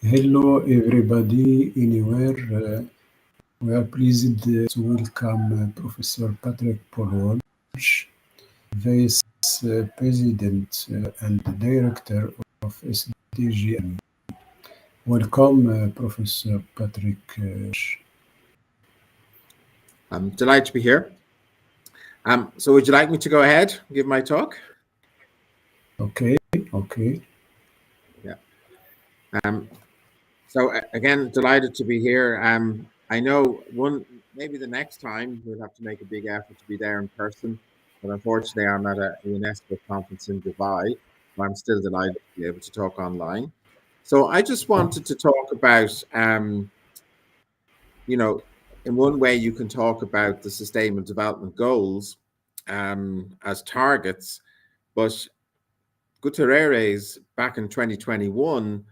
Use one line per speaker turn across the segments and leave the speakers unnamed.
Hello, everybody, anywhere. We are pleased to welcome Professor Patrick Paul Walsh, Vice President and Director of SDG. Welcome, Professor Patrick Walsh.
I'm delighted to be here. So would you like me to go ahead and give my talk?
Okay.
Yeah. So again, delighted to be here. I know maybe the next time we'll have to make a big effort to be there in person, but unfortunately I'm at a UNESCO conference in Dubai, but I'm still delighted to be able to talk online. So I just wanted to talk about, in one way you can talk about the Sustainable Development Goals as targets, but Guterres back in 2021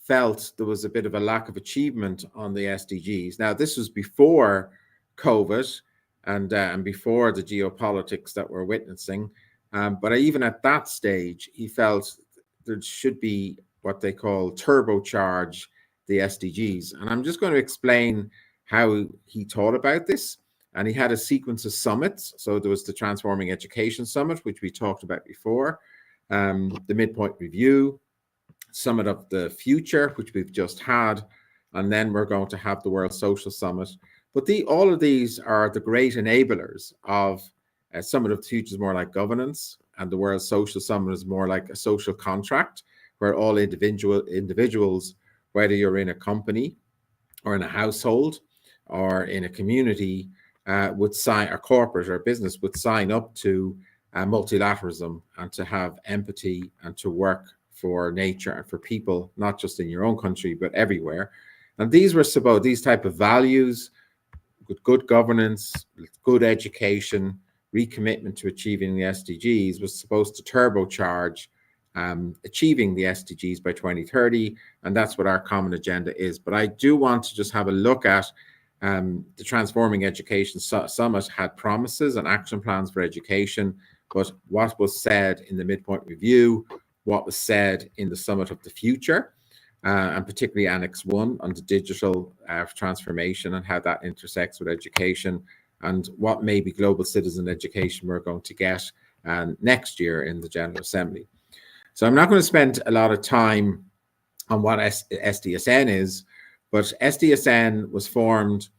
felt there was a bit of a lack of achievement on the SDGs. Now, this was before COVID and before the geopolitics that we're witnessing. But even at that stage, he felt there should be what they call turbocharge the SDGs. And I'm just going to explain how he thought about this. And he had a sequence of summits. So there was the Transforming Education Summit, which we talked about before. The Midpoint Review, Summit of the Future, which we've just had, and then we're going to have the World Social Summit. But all of these are the great enablers of Summit of the Future is more like governance, and the World Social Summit is more like a social contract, where all individuals, whether you're in a company or in a household or in a community, would sign, a corporate or a business would sign up to multilateralism and to have empathy and to work for nature and for people, not just in your own country, but everywhere. And these type of values, with good governance, good education, recommitment to achieving the SDGs was supposed to turbocharge achieving the SDGs by 2030. And that's what our common agenda is. But I do want to just have a look at the Transforming Education Summit had promises and action plans for education, but what was said in the Midpoint Review, what was said in the Summit of the Future, and particularly Annex 1 on the digital transformation and how that intersects with education, and what maybe global citizen education we're going to get next year in the General Assembly. So I'm not going to spend a lot of time on what SDSN is, but SDSN was formed,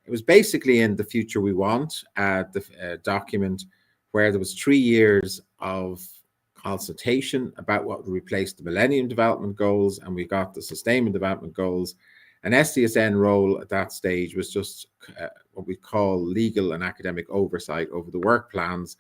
it was basically in the Future We Want, the document where there was 3 years of consultation about what would replace the Millennium Development Goals, and we got the Sustainable Development Goals. And SDSN role at that stage was just what we call legal and academic oversight over the work plans,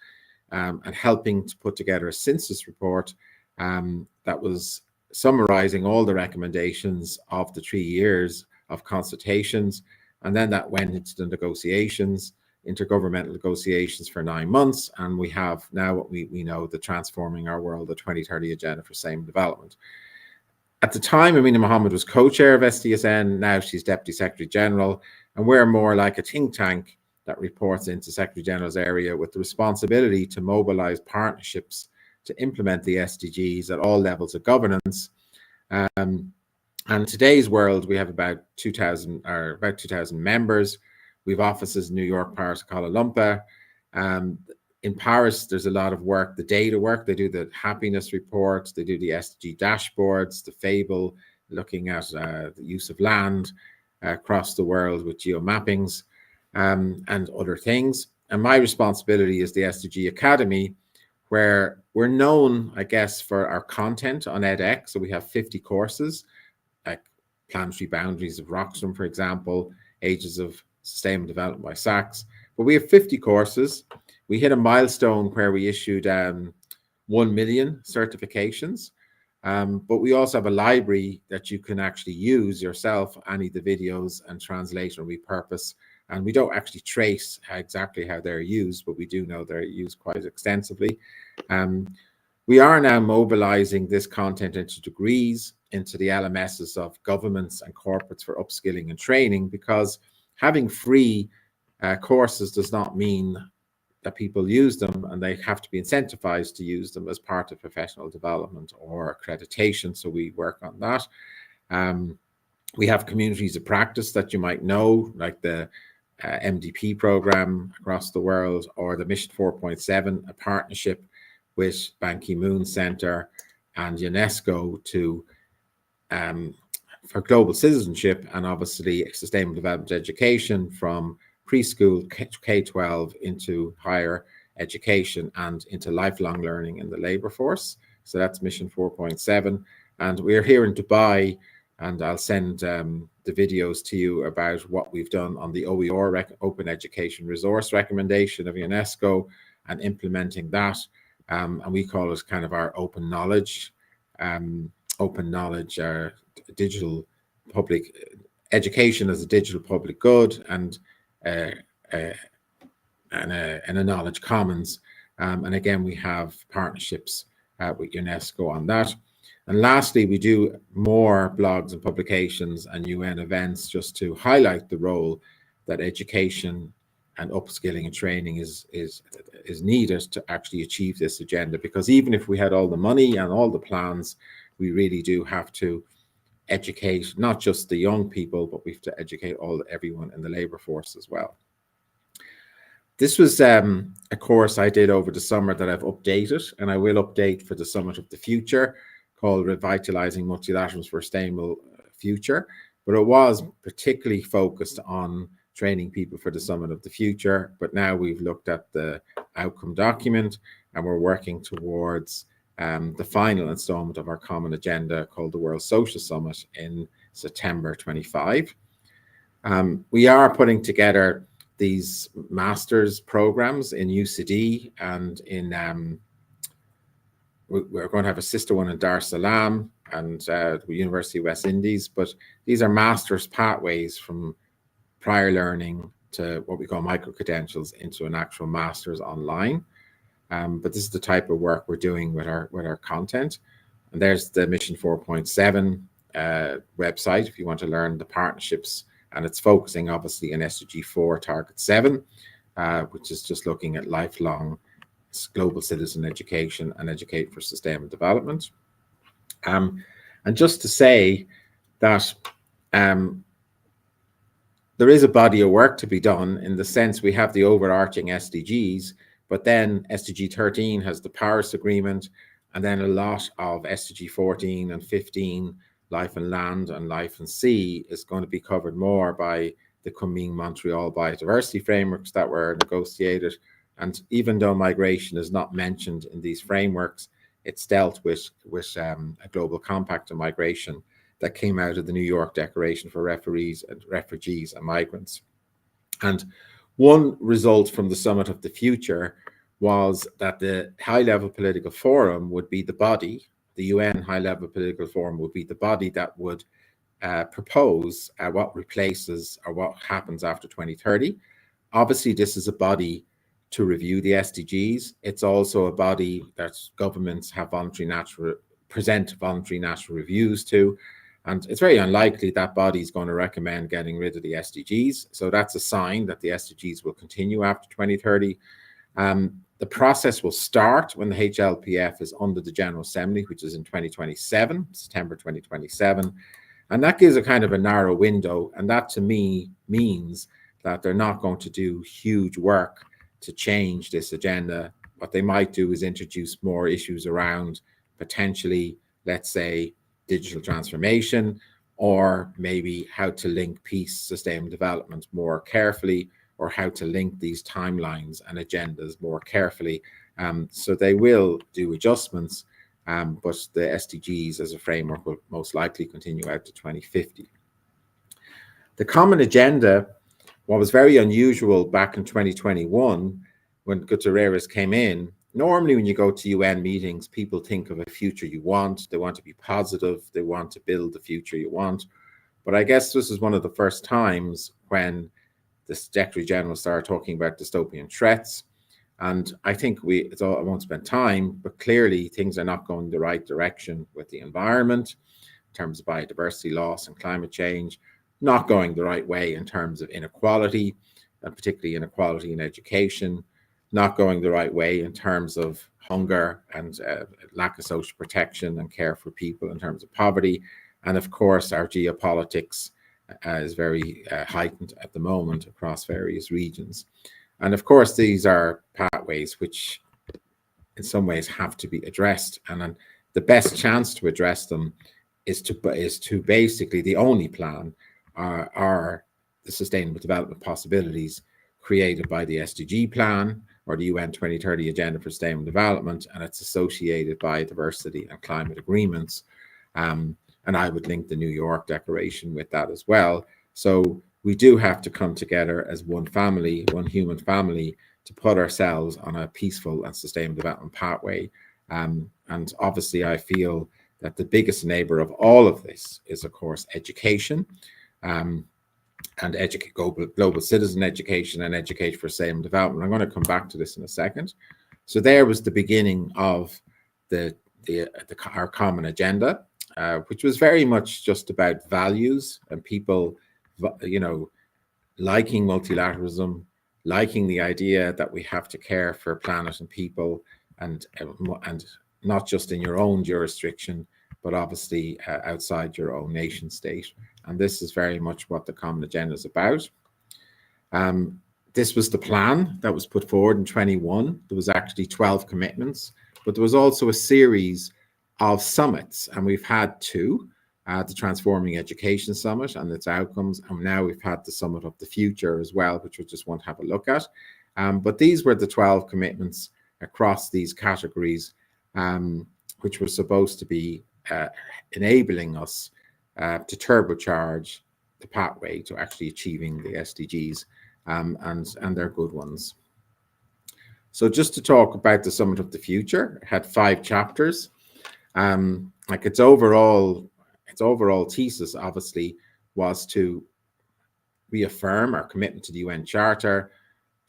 and helping to put together a synthesis report that was summarizing all the recommendations of the 3 years of consultations. And then that went into the negotiations, intergovernmental negotiations for 9 months. And we have now what we know, the Transforming Our World, the 2030 Agenda for Sustainable Development. At the time, Amina Mohammed was co-chair of SDSN. Now she's Deputy Secretary General. And we're more like a think tank that reports into Secretary General's area with the responsibility to mobilize partnerships to implement the SDGs at all levels of governance. And today's world, we have about 2,000 members. We have offices in New York, Paris, Kuala Lumpur. In Paris, there's a lot of work, the data work. They do the happiness reports, they do the SDG dashboards, the FABLE, looking at the use of land across the world with geomappings and other things. And my responsibility is the SDG Academy, where we're known, I guess, for our content on edX. So we have 50 courses, like Planetary Boundaries of Rockstrom, for example, Ages of Sustainable Development by Sachs. But we have 50 courses. We hit a milestone where we issued 1 million certifications. But we also have a library that you can actually use yourself, any of the videos, and translate and repurpose. And we don't actually trace exactly how they're used, but we do know they're used quite extensively. We are now mobilizing this content into degrees, into the LMSs of governments and corporates for upskilling and training, because having free courses does not mean that people use them, and they have to be incentivized to use them as part of professional development or accreditation. So we work on that. We have communities of practice that you might know, like the MDP program across the world, or the Mission 4.7, a partnership with Ban Ki-moon Center and UNESCO to for global citizenship, and obviously sustainable development education from preschool K-12 into higher education and into lifelong learning in the labor force. So that's Mission 4.7. And we're here in Dubai, and I'll send the videos to you about what we've done on the OER, Open Education Resource Recommendation of UNESCO, and implementing that. And we call it kind of our open knowledge, digital public education as a digital public good, and a knowledge commons. And again, we have partnerships with UNESCO on that. And lastly, we do more blogs and publications and UN events just to highlight the role that education and upskilling and training is needed to actually achieve this agenda. Because even if we had all the money and all the plans, we really do have to educate not just the young people, but we have to educate everyone in the labor force as well. This was a course I did over the summer that I've updated, and I will update for the Summit of the Future, called Revitalizing Multilateralism for a Sustainable Future. But it was particularly focused on training people for the Summit of the Future. But now we've looked at the outcome document, and we're working towards the final installment of our common agenda, called the World Social Summit, in September 25. We are putting together these master's programs in UCD, and in we're going to have a sister one in Dar es Salaam and the University of West Indies. But these are master's pathways from prior learning to what we call micro-credentials into an actual master's online. But this is the type of work we're doing with our content. And there's the Mission 4.7 website if you want to learn the partnerships. And it's focusing obviously on SDG 4 Target 7, which is just looking at lifelong global citizen education and educate for sustainable development. And just to say that there is a body of work to be done, in the sense we have the overarching SDGs, but then SDG 13 has the Paris Agreement, and then a lot of SDG 14 and 15, life and land and life and sea, is going to be covered more by the Kunming-Montreal biodiversity frameworks that were negotiated. And even though migration is not mentioned in these frameworks, it's dealt with a global compact on migration that came out of the New York Declaration for Refugees and Migrants. And one result from the Summit of the Future was that the High-Level Political Forum would be the body, the UN High-Level Political Forum would be the body that would propose what replaces or what happens after 2030. Obviously, this is a body to review the SDGs. It's also a body that governments have present voluntary national reviews to. And it's very unlikely that body is going to recommend getting rid of the SDGs. So that's a sign that the SDGs will continue after 2030. The process will start when the HLPF is under the General Assembly, which is in 2027, September 2027. And that gives a kind of a narrow window. And that to me means that they're not going to do huge work to change this agenda. What they might do is introduce more issues around potentially, let's say, digital transformation, or maybe how to link peace, sustainable development more carefully, or how to link these timelines and agendas more carefully. So they will do adjustments, but the SDGs as a framework will most likely continue out to 2050. The common agenda, what was very unusual back in 2021, when Guterres came in, normally when you go to UN meetings, people think of a future you want. They want to be positive. They want to build the future you want. But I guess this is one of the first times when the Secretary General started talking about dystopian threats. And I think I won't spend time, but clearly things are not going the right direction with the environment in terms of biodiversity loss and climate change, not going the right way in terms of inequality, and particularly inequality in education, not going the right way in terms of hunger and lack of social protection and care for people in terms of poverty, And of course, our geopolitics is very heightened at the moment across various regions. And of course, these are pathways which in some ways have to be addressed. And the best chance to address them is to basically, the only plan are the Sustainable Development possibilities created by the SDG plan or the UN 2030 Agenda for Sustainable Development, and it's associated by diversity and climate agreements. And I would link the New York Declaration with that as well. So we do have to come together as one family, one human family, to put ourselves on a peaceful and sustainable development pathway. And obviously, I feel that the biggest enabler of all of this is, of course, education, and global citizen education and education for sustainable development. I'm going to come back to this in a second. So there was the beginning of our common agenda, which was very much just about values and people, liking multilateralism, liking the idea that we have to care for planet and people, and not just in your own jurisdiction, but obviously outside your own nation state. And this is very much what the common agenda is about. This was the plan that was put forward in 21. There was actually 12 commitments, but there was also a series of summits, and we've had two. The Transforming Education Summit and its outcomes, and now we've had the Summit of the Future as well, which we just want to have a look at. But these were the 12 commitments across these categories, which were supposed to be enabling us to turbocharge the pathway to actually achieving the SDGs, and they're good ones. So just to talk about the Summit of the Future, it had 5 chapters. Like its overall thesis, obviously, was to reaffirm our commitment to the UN Charter,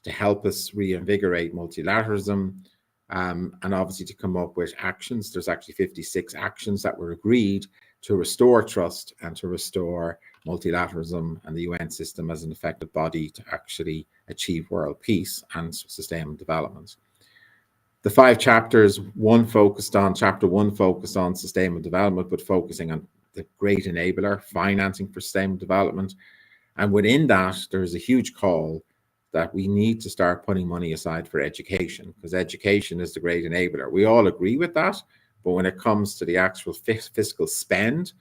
to help us reinvigorate multilateralism, and obviously to come up with actions. There's actually 56 actions that were agreed to restore trust and to restore multilateralism and the UN system as an effective body to actually achieve world peace and sustainable development. The 5 chapters, chapter 1 focused on sustainable development, but focusing on the great enabler, financing for sustainable development. And within that, there's a huge call that we need to start putting money aside for education, because education is the great enabler. We all agree with that, but when it comes to the actual fiscal spend,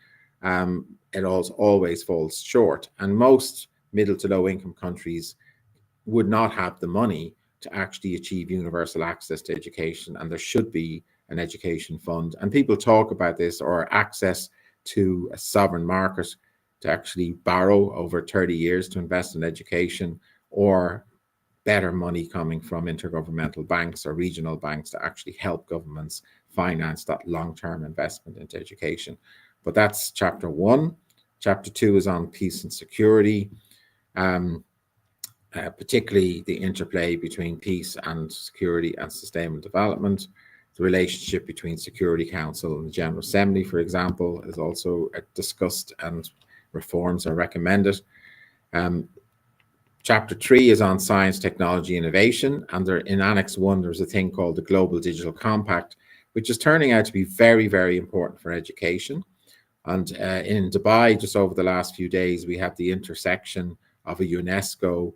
it always falls short. And most middle to low income countries would not have the money to actually achieve universal access to education, and there should be an education fund. And people talk about this, or access to a sovereign market to actually borrow over 30 years to invest in education, or better money coming from intergovernmental banks or regional banks to actually help governments finance that long-term investment into education. But that's chapter 1. Chapter 2 is on peace and security, particularly the interplay between peace and security and sustainable development. The relationship between Security Council and the General Assembly, for example, is also discussed, and reforms are recommended. Chapter 3 is on science, technology, innovation, and in Annex 1, there's a thing called the Global Digital Compact, which is turning out to be very, very important for education. And in Dubai, just over the last few days, we have the intersection of a UNESCO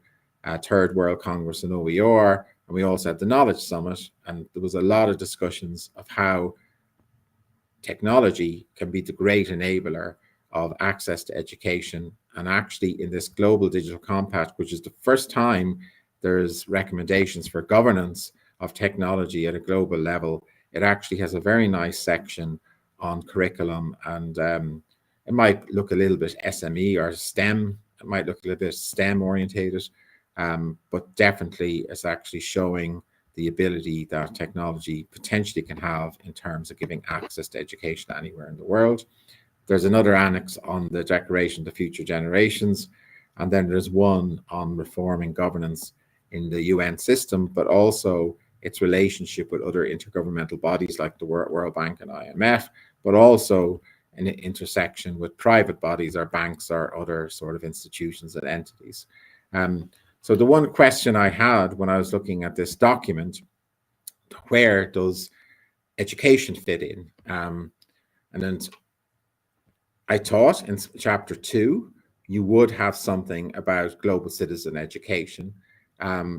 Third World Congress in OER, and we also had the Knowledge Summit, and there was a lot of discussions of how technology can be the great enabler of access to education. And actually, in this Global Digital Compact, which is the first time there's recommendations for governance of technology at a global level, it actually has a very nice section on curriculum, and it might look a little bit SME or STEM, it might look a little bit STEM orientated, but definitely it's actually showing the ability that technology potentially can have in terms of giving access to education anywhere in the world. There's another annex on the Declaration to Future Generations, and then there's one on reforming governance in the UN system, but also its relationship with other intergovernmental bodies like the World Bank and IMF, but also an intersection with private bodies or banks or other sort of institutions and entities. So the one question I had when I was looking at this document, where does education fit in? And then I thought in chapter 2, you would have something about global citizen education,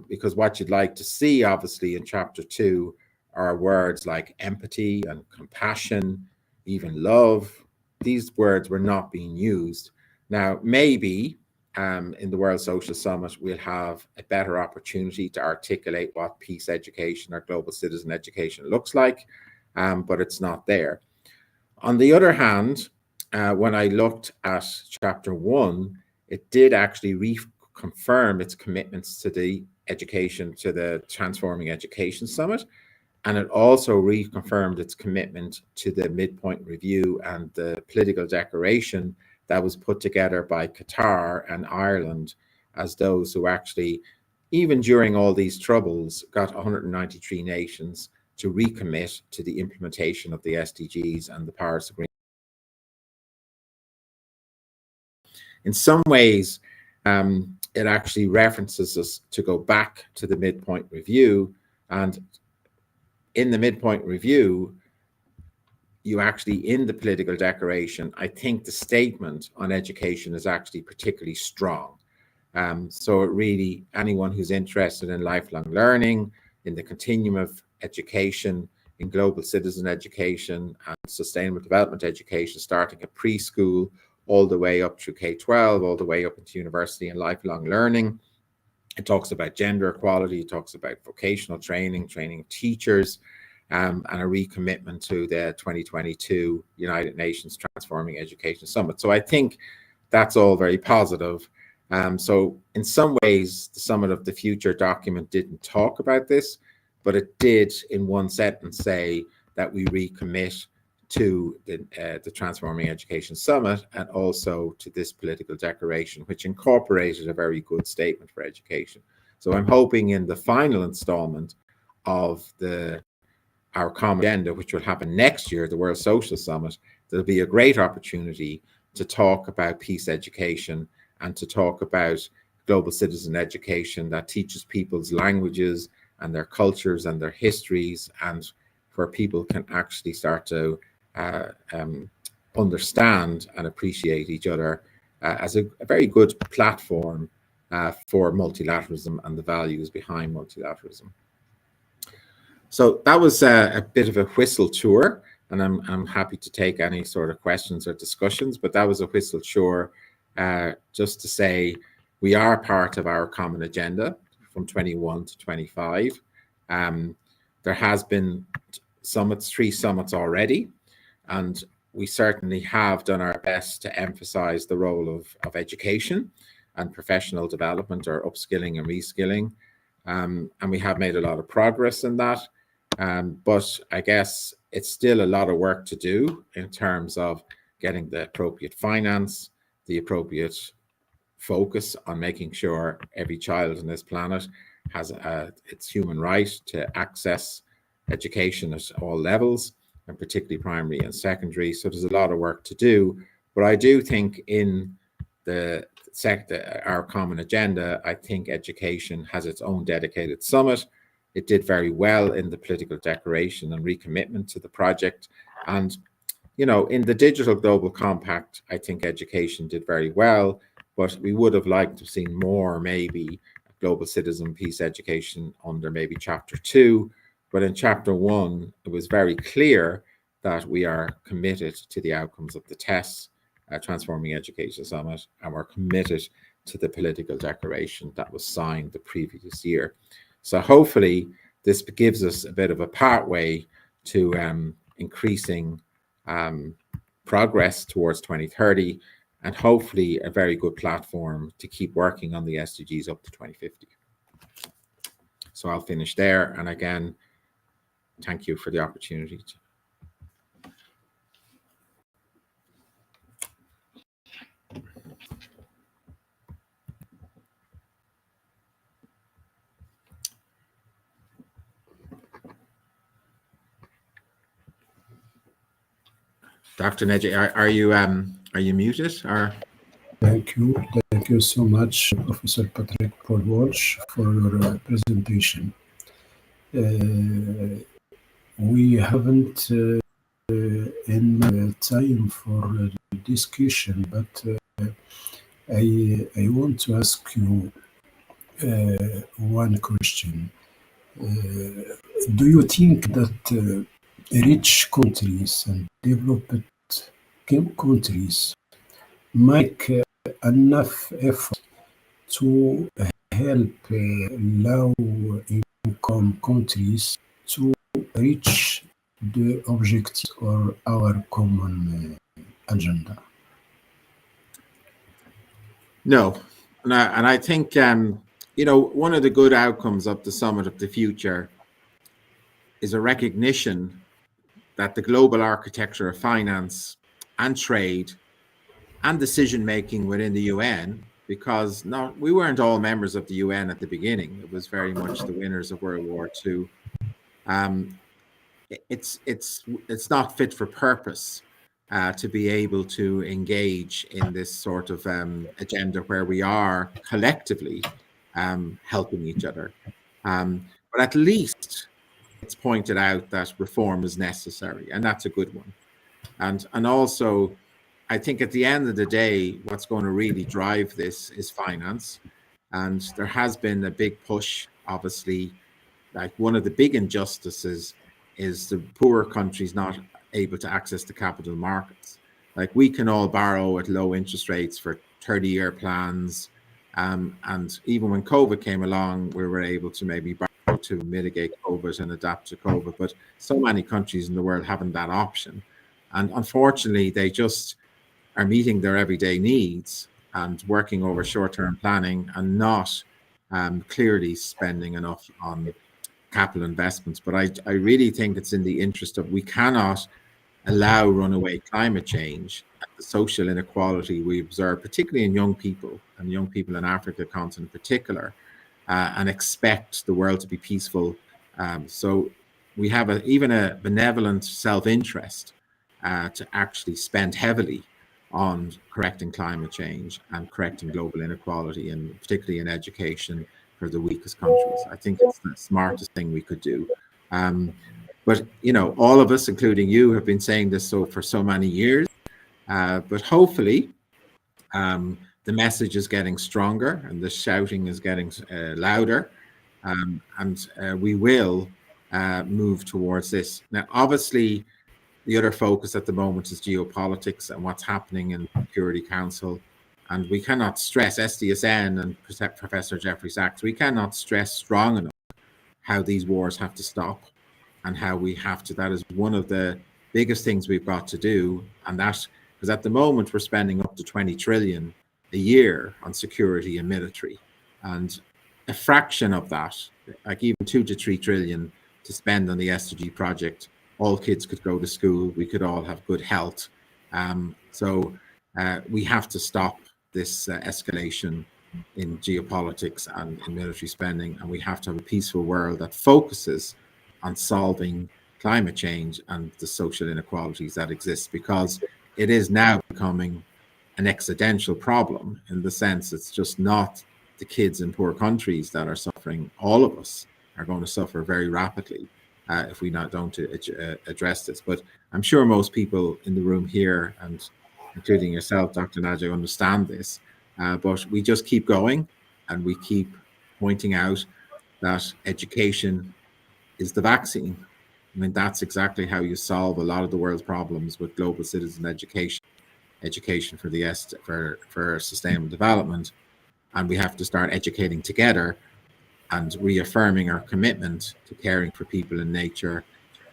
because what you'd like to see, obviously, in chapter 2 are words like empathy and compassion, even love. These words were not being used. Now, maybe in the World Social Summit, we'll have a better opportunity to articulate what peace education or global citizen education looks like, but it's not there. On the other hand, when I looked at chapter 1, it did actually reconfirm its commitments to the education, to the Transforming Education Summit. And it also reconfirmed its commitment to the midpoint review and the political declaration that was put together by Qatar and Ireland as those who actually, even during all these troubles, got 193 nations to recommit to the implementation of the SDGs and the Paris Agreement. In some ways, it actually references us to go back to the midpoint review, and in the midpoint review, you actually, in the political declaration, I think the statement on education is actually particularly strong. So it really, anyone who's interested in lifelong learning, in the continuum of education, in global citizen education and sustainable development education, starting at preschool, all the way up through K-12, all the way up into university and lifelong learning. It talks about gender equality, it talks about vocational training, training of teachers, and a recommitment to the 2022 United Nations Transforming Education Summit. So I think that's all very positive. So in some ways, the Summit of the Future document didn't talk about this, but it did in one sentence say that we recommit to the Transforming Education Summit and also to this political declaration, which incorporated a very good statement for education. So I'm hoping in the final installment of our common agenda, which will happen next year, the World Social Summit, there'll be a great opportunity to talk about peace education and to talk about global citizen education that teaches people's languages and their cultures and their histories, and where people can actually start to understand and appreciate each other as a very good platform for multilateralism and the values behind multilateralism. So that was a bit of a whistle tour, and I'm happy to take any sort of questions or discussions, but that was a whistle tour just to say we are part of our common agenda from 21 to 25. There has been summits, 3 summits already, and we certainly have done our best to emphasize the role of education and professional development or upskilling and reskilling. And we have made a lot of progress in that. But I guess it's still a lot of work to do in terms of getting the appropriate finance, the appropriate focus on making sure every child on this planet has its human right to access education at all levels, and particularly primary and secondary. So there's a lot of work to do. But I do think in the sector, our common agenda, I think education has its own dedicated summit. It did very well in the political declaration and recommitment to the project. And, you know, in the Digital Global Compact, I think education did very well, but we would have liked to have seen more, maybe, global citizen peace education under maybe chapter 2. But in chapter 1, it was very clear that we are committed to the outcomes of the tests, Transforming Education Summit, and we're committed to the political declaration that was signed the previous year. So hopefully this gives us a bit of a pathway to increasing progress towards 2030, and hopefully a very good platform to keep working on the SDGs up to 2050. So I'll finish there. And again, thank you for the opportunity. Dr. Neji, are you muted? Or?
Thank you so much, Professor Patrick Paul Walsh, for your presentation. We haven't in time for discussion, but I want to ask you one question. Do you think that rich countries and developed countries make enough effort to help low-income countries to reach the objectives or our common agenda?
No, and I think one of the good outcomes of the Summit of the Future is a recognition that the global architecture of finance and trade and decision making within the UN, because we weren't all members of the UN at the beginning. It was very much the winners of World War II. It's not fit for purpose to be able to engage in this sort of agenda where we are collectively helping each other. But at least it's pointed out that reform is necessary, and that's a good one. And also, I think at the end of the day, what's going to really drive this is finance. And there has been a big push, obviously. Like, one of the big injustices is the poorer countries not able to access the capital markets. Like, we can all borrow at low interest rates for 30-year plans. And even when COVID came along, we were able to maybe borrow to mitigate COVID and adapt to COVID. But so many countries in the world haven't that option. And unfortunately, they just are meeting their everyday needs and working over short-term planning and not clearly spending enough on capital investments. But I really think it's in the interest of, we cannot allow runaway climate change and the social inequality we observe, particularly in young people, and young people in Africa continent in particular, and expect the world to be peaceful. So we have even a benevolent self-interest to actually spend heavily on correcting climate change and correcting global inequality, and particularly in education for the weakest countries. I think it's the smartest thing we could do. But all of us, including you, have been saying this for so many years. But hopefully, the message is getting stronger and the shouting is getting louder, and we will move towards this. Now, obviously, the other focus at the moment is geopolitics and what's happening in the Security Council. And we cannot stress, SDSN and Professor Jeffrey Sachs, we cannot stress strong enough how these wars have to stop, and how we have to, that is one of the biggest things we've got to do. And that, because at the moment we're spending up to 20 trillion a year on security and military. And a fraction of that, like even 2 to 3 trillion to spend on the SDG project, all kids could go to school, we could all have good health. So we have to stop this escalation in geopolitics and in military spending, and we have to have a peaceful world that focuses on solving climate change and the social inequalities that exist, because it is now becoming an existential problem, in the sense it's just not the kids in poor countries that are suffering. All of us are going to suffer very rapidly if we don't address this. But I'm sure most people in the room here, and including yourself, Dr. Nadia, understand this. But we just keep going, and we keep pointing out that education is the vaccine. I mean, that's exactly how you solve a lot of the world's problems with global citizen education for sustainable development. And we have to start educating together and reaffirming our commitment to caring for people in nature,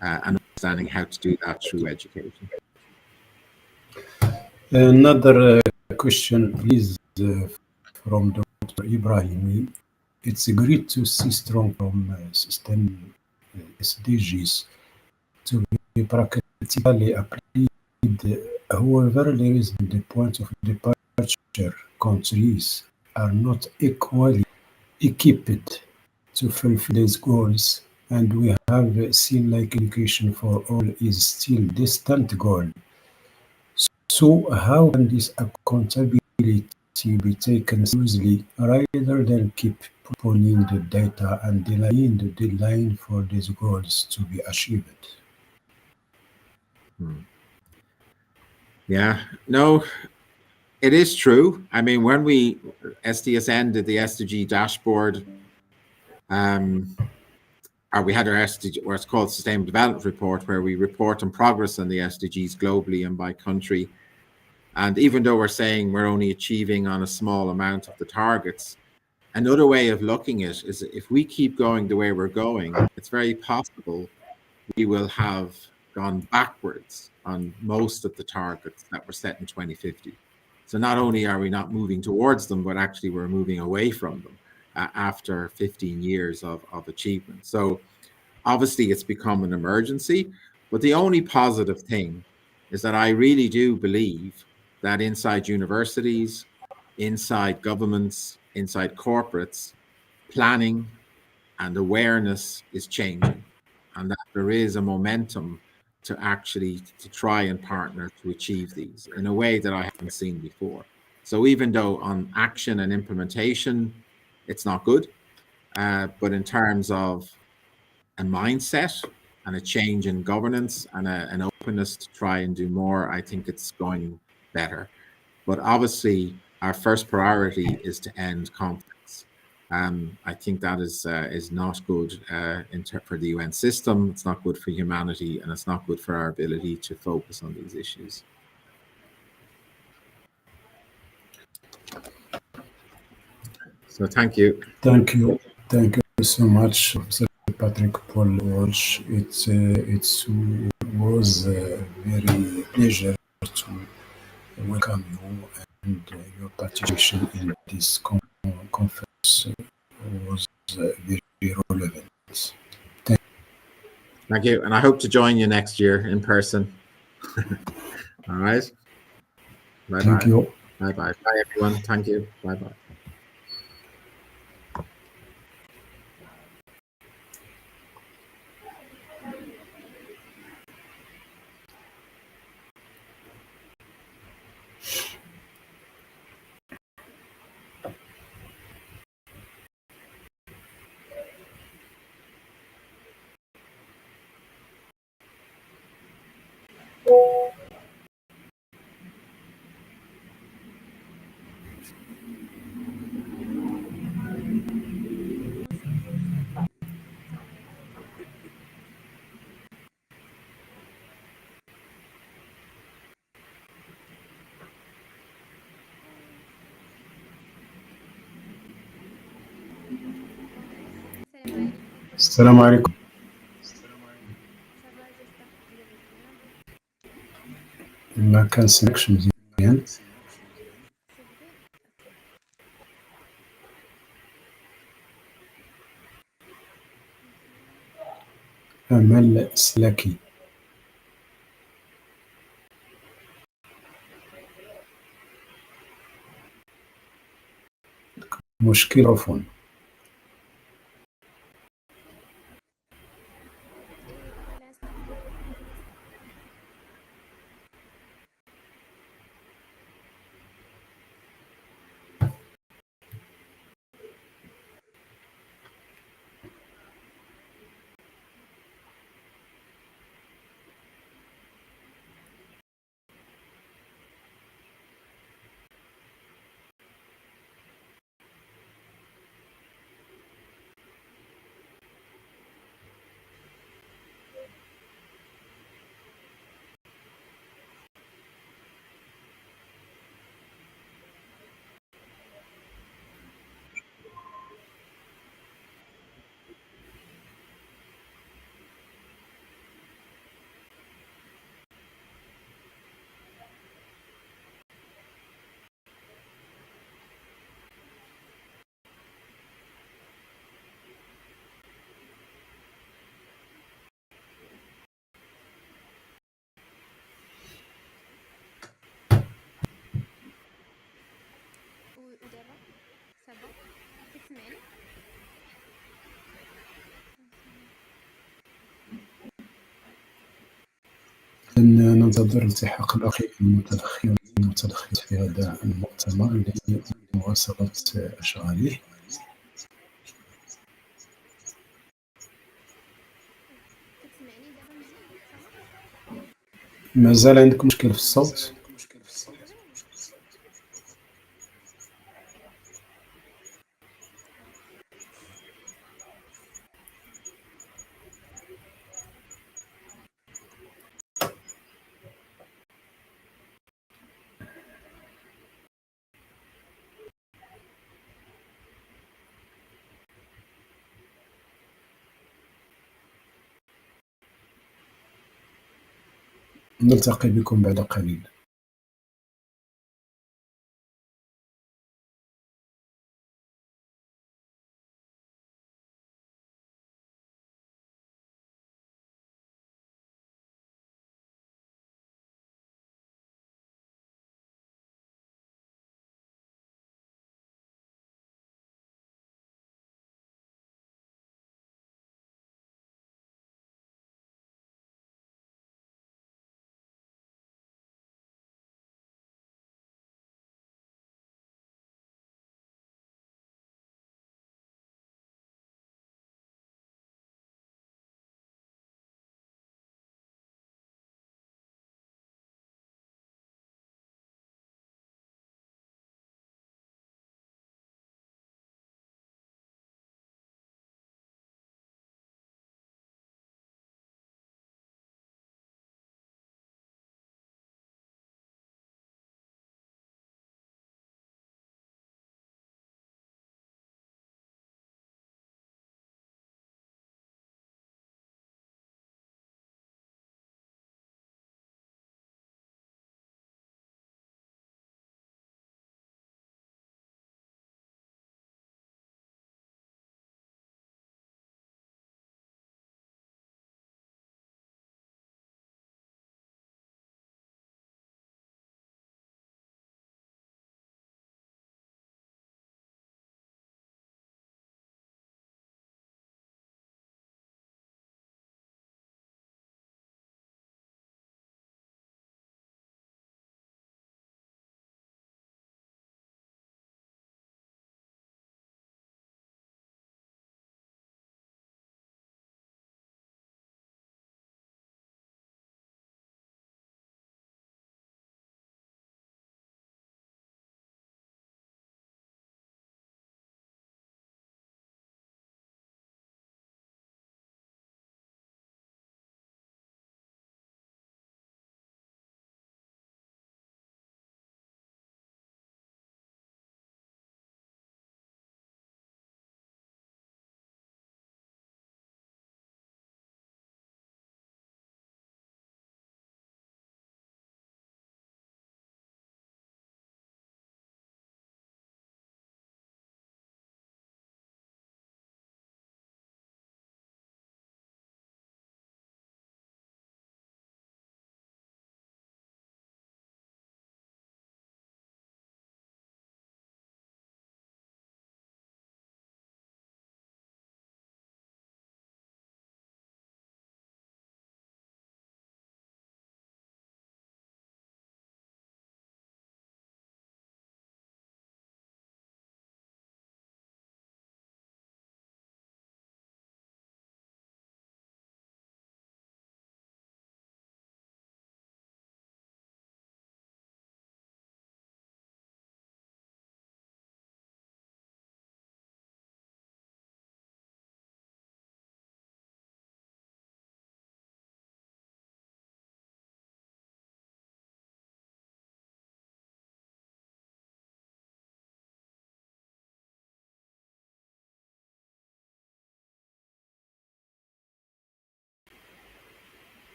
and understanding how to do that through education.
Another question, please, from Dr. Ibrahimi. It's great to see strong from system SDGs to be practically applied. However, there is the point of departure. Countries are not equally equipped to fulfill these goals, and we have seen like education for all is still distant goal. So how can this accountability be taken seriously rather than keep postponing the data and delaying the deadline for these goals to be achieved?
Yeah, no, it is true. I mean, when we SDSN did the SDG dashboard, or we had our SDG, or it's called Sustainable Development Report, where we report on progress on the SDGs globally and by country. And even though we're saying we're only achieving on a small amount of the targets, another way of looking at it is if we keep going the way we're going, it's very possible we will have gone backwards on most of the targets that were set in 2050. So not only are we not moving towards them, but actually we're moving away from them after 15 years of achievement. So obviously it's become an emergency, but the only positive thing is that I really do believe that inside universities, inside governments, inside corporates, planning and awareness is changing, and that there is a momentum to actually to try and partner to achieve these in a way that I haven't seen before. So even though on action and implementation, it's not good, but in terms of a mindset and a change in governance and an openness to try and do more, I think it's going better. But obviously, our first priority is to end conflicts. I think that is not good for the UN system. It's not good for humanity, and it's not good for our ability to focus on these issues. So thank you.
Thank you. Thank you so much, Professor Patrick Paul Walsh. It was a very pleasure to welcome you, and your participation in this conference was very relevant.
Thank you. And I hope to join you next year in person. All right. Bye-bye.
Thank you.
Bye-bye. Bye, everyone. Thank you. Bye-bye.
السلام عليكم. ما كان سمعكش مزيان. أمل سلاكي. مشكل عفوا. ننتظر التحاق الأخ المتلخص في هذا المؤتمر لمواصلة أشغاله. مازال عندكم مشكل في الصوت؟ نلتقي بكم بعد قليل.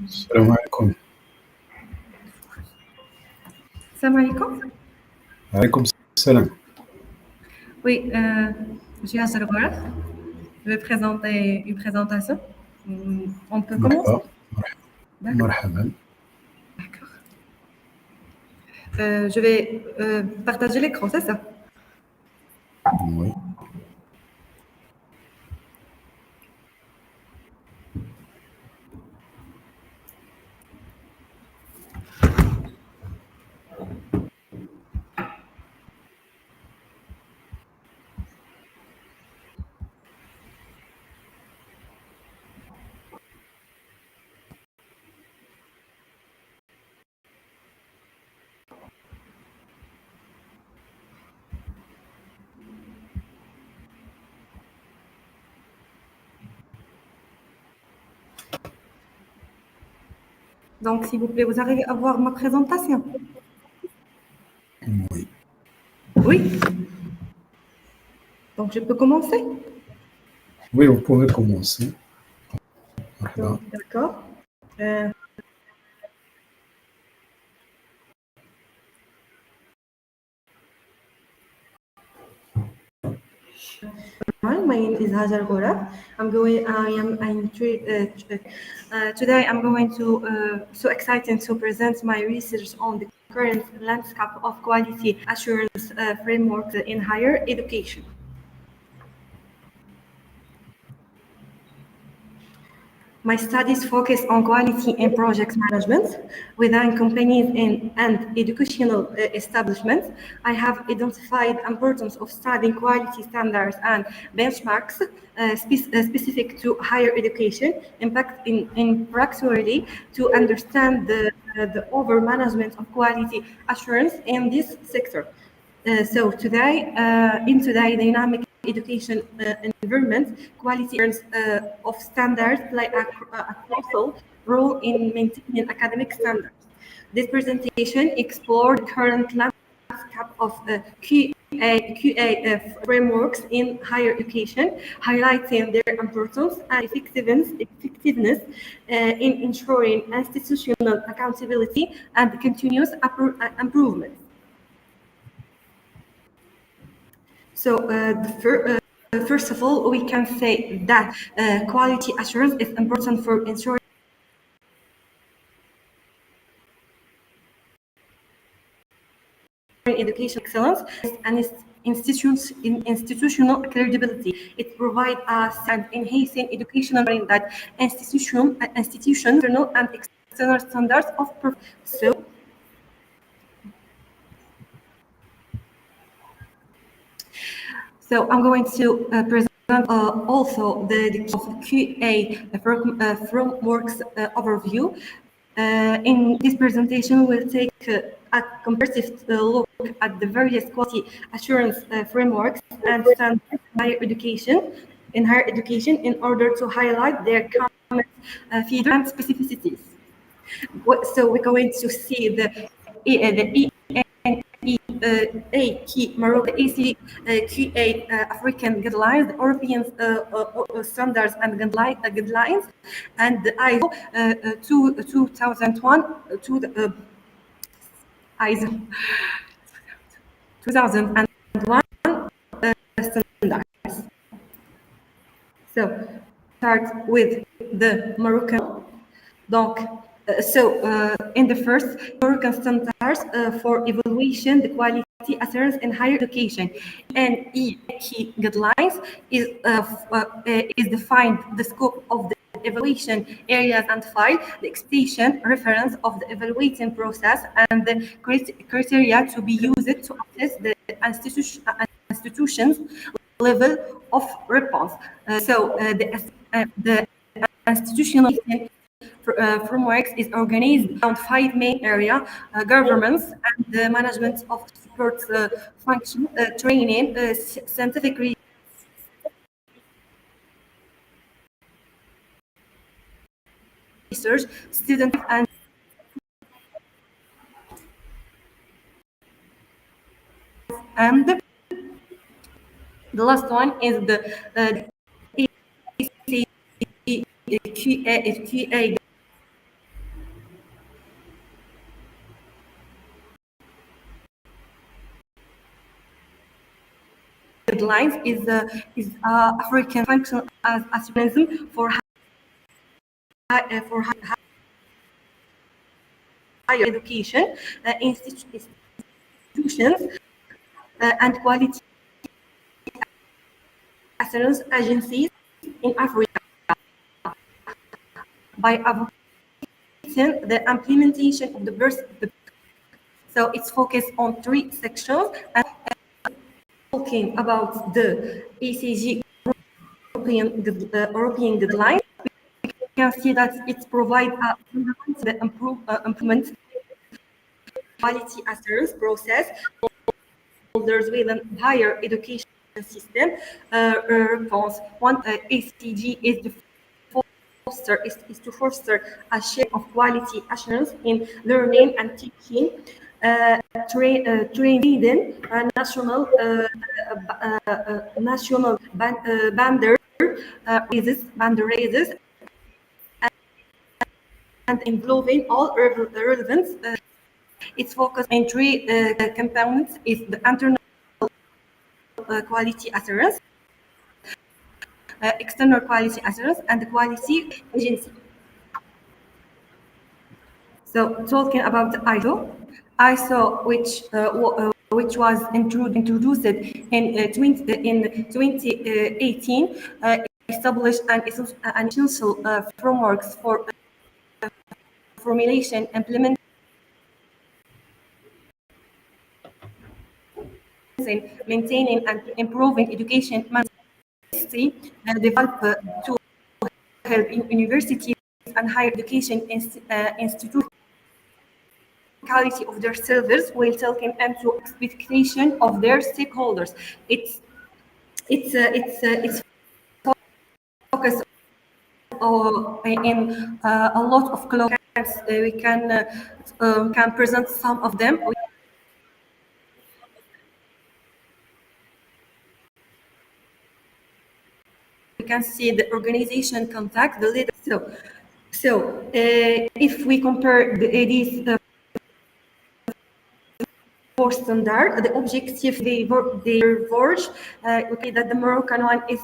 السلام عليكم.
Salam alaikum.
عليكم السلام.
Oui, je suis Hajar. Je vais présenter une présentation. On peut commencer?
مرحبا.
D'accord. Je vais partager l'écran, c'est ça?
Oui.
Donc, s'il vous plaît, vous arrivez à voir ma présentation?
Oui.
Oui. Donc, je peux commencer?
Oui, vous pouvez commencer. Voilà.
D'accord. My name is Hajar. Today I'm going to so exciting to present my research on the current landscape of quality assurance framework in higher education. My studies focus on quality and project management within companies and educational establishments. I have identified the importance of studying quality standards and benchmarks specific to higher education, impact in practically to understand the over management of quality assurance in this sector. So today, in today's dynamic education environment, quality of standards play a crucial role in maintaining academic standards. This presentation explored current landscape of QA frameworks in higher education, highlighting their importance and effectiveness in ensuring institutional accountability and continuous improvement. So first of all, we can say that quality assurance is important for ensuring education excellence and institutional credibility. It provides us and enhancing educational that institutional and external standards of performance. So I'm going to present also the QA frameworks overview. In this presentation, we'll take a comparative look at the various quality assurance frameworks and standards in higher education in order to highlight their common features and specificities. So we're going to see the key Morocco ACQA African guidelines, the European standards and guidelines, and the ISO 2001 to the ISO 2001 standards. So start with the Moroccan. Donc, in the first, Moroccan standards for evaluation, the quality assurance in higher education, and key guidelines is defined the scope of the evaluation areas and file, the expectation reference of the evaluating process, and the criteria to be used to assess the institution's level of response. The institutional frameworks is organized around 5 main areas: governance and the management of support function, training, scientific research, student and the last one is the QA guidelines is African function as mechanism for higher education institutions and quality assurance agencies in Africa by advocating the implementation of the burst. So it's focused on 3 sections and talking about the ECG European guidelines. We can see that it provides the improvement quality assurance process holders within higher education system response. One ECG is the is to foster a share of quality assurance in learning and teaching, training national boundaries and involving all relevant. Its focus on three components is the internal quality assurance, external quality assurance, and the quality agency. So talking about ISO, which was introduced in 2018, established an essential frameworks for formulation, implementation, maintaining, and improving education management, developed to help universities and higher education institutions quality of their service while taking into expectation of their stakeholders. It's focused in a lot of clients. We can present some of them. We can see the organization contact the leader. So if we compare these four standard, the objective they verge, okay, that the Moroccan one is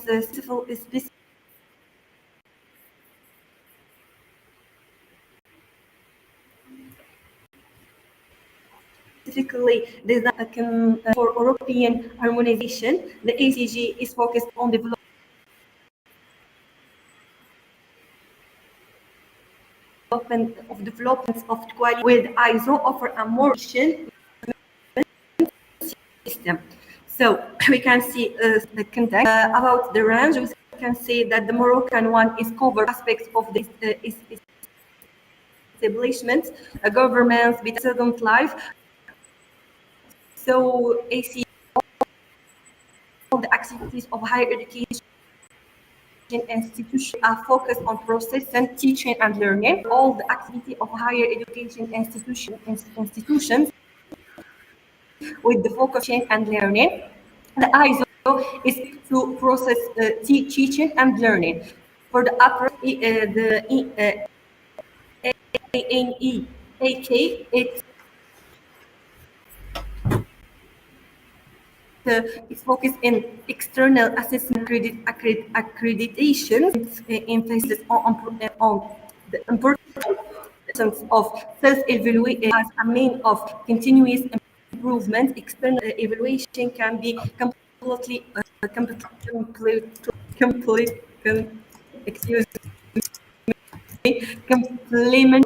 specifically designed for European harmonization. The ACG is focused on development of quality, with ISO offer a more efficient system. So we can see the context about the range. We can say that the Moroccan one is cover aspects of this establishment, governments, student life. So AC, all the activities of higher education institutions are focused on process and teaching and learning. All the activity of higher education institutions with the focus on and learning. The ISO is to process teaching and learning. For the upper, the ANEAK, it's focused in external assessment accreditation, emphasis on the importance of self-evaluation as a means of continuous improvement. External evaluation can be completely complement.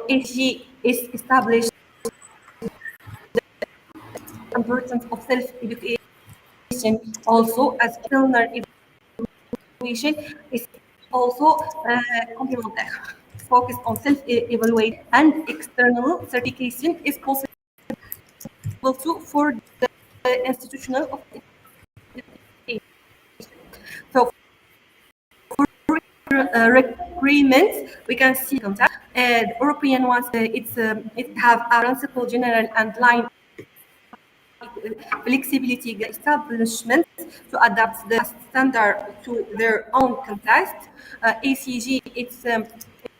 HG is established the importance of self-education also as external evaluation is also complementary. Focus on self-evaluation and external certification is possible too for the institutional education. So for requirements, we can see contact. The European ones, it have a principle general and line flexibility establishment to adapt the standard to their own context. ACG,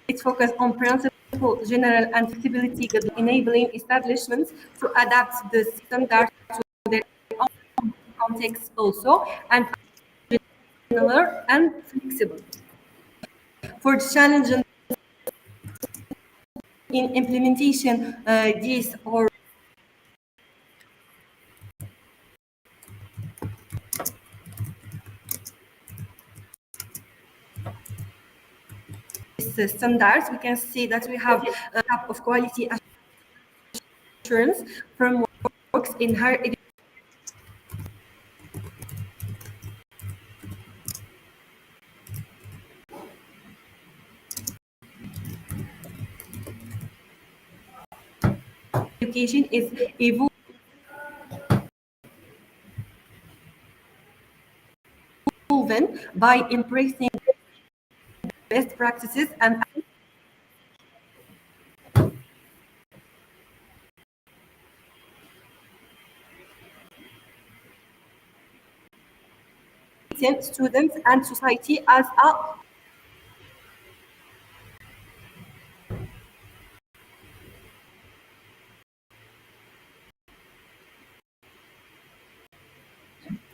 it's focused on principle general and flexibility, enabling establishments to adapt the standard to their own context also, and general and flexible. For the challenges in implementation, these or standards, we can see that we have a type of quality assurance frameworks in higher education is evolving by embracing best practices and system, students, and society as a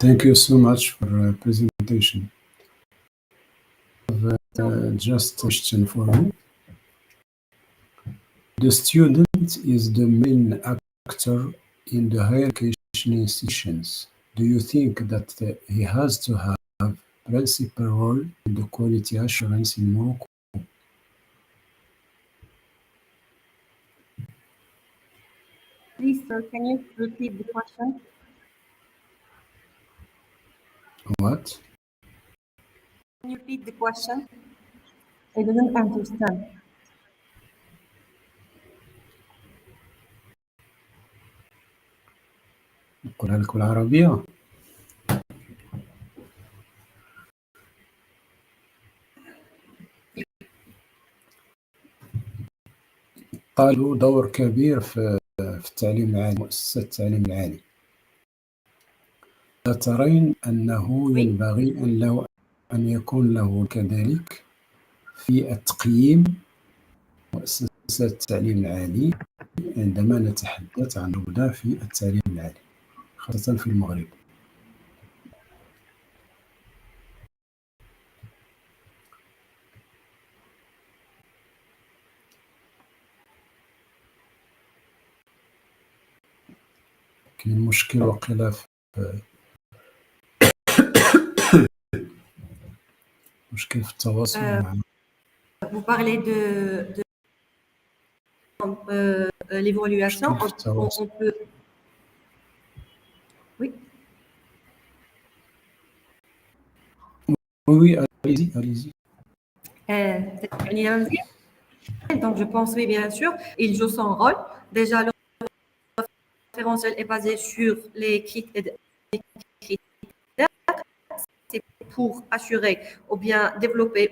Thank you so much for presentation. Just a question for you. The student is the main actor in the higher education institutions. Do you think that he has to have principal role in the quality assurance in Morocco?
Please, sir, can you repeat the question?
What?
Can you repeat the question? I didn't understand.
نقولها لك بالعربية. الطالب دور كبير في التعليم العالي، مؤسسة التعليم العالي. لا ترين أنه ينبغي أن يكون له كذلك في التقييم مؤسسة التعليم العالي عندما نتحدث عن جودة في التعليم العالي خاصة في المغرب؟ كاين مشكل وقيلا مشكل في التواصل مع.
Vous parlez de l'évaluation. On peut. Oui.
Oui, allez-y, allez-y.
Donc, je pense, oui, bien sûr, il joue son rôle. Déjà, le référentiel est basé sur les critères. C'est pour assurer ou bien développer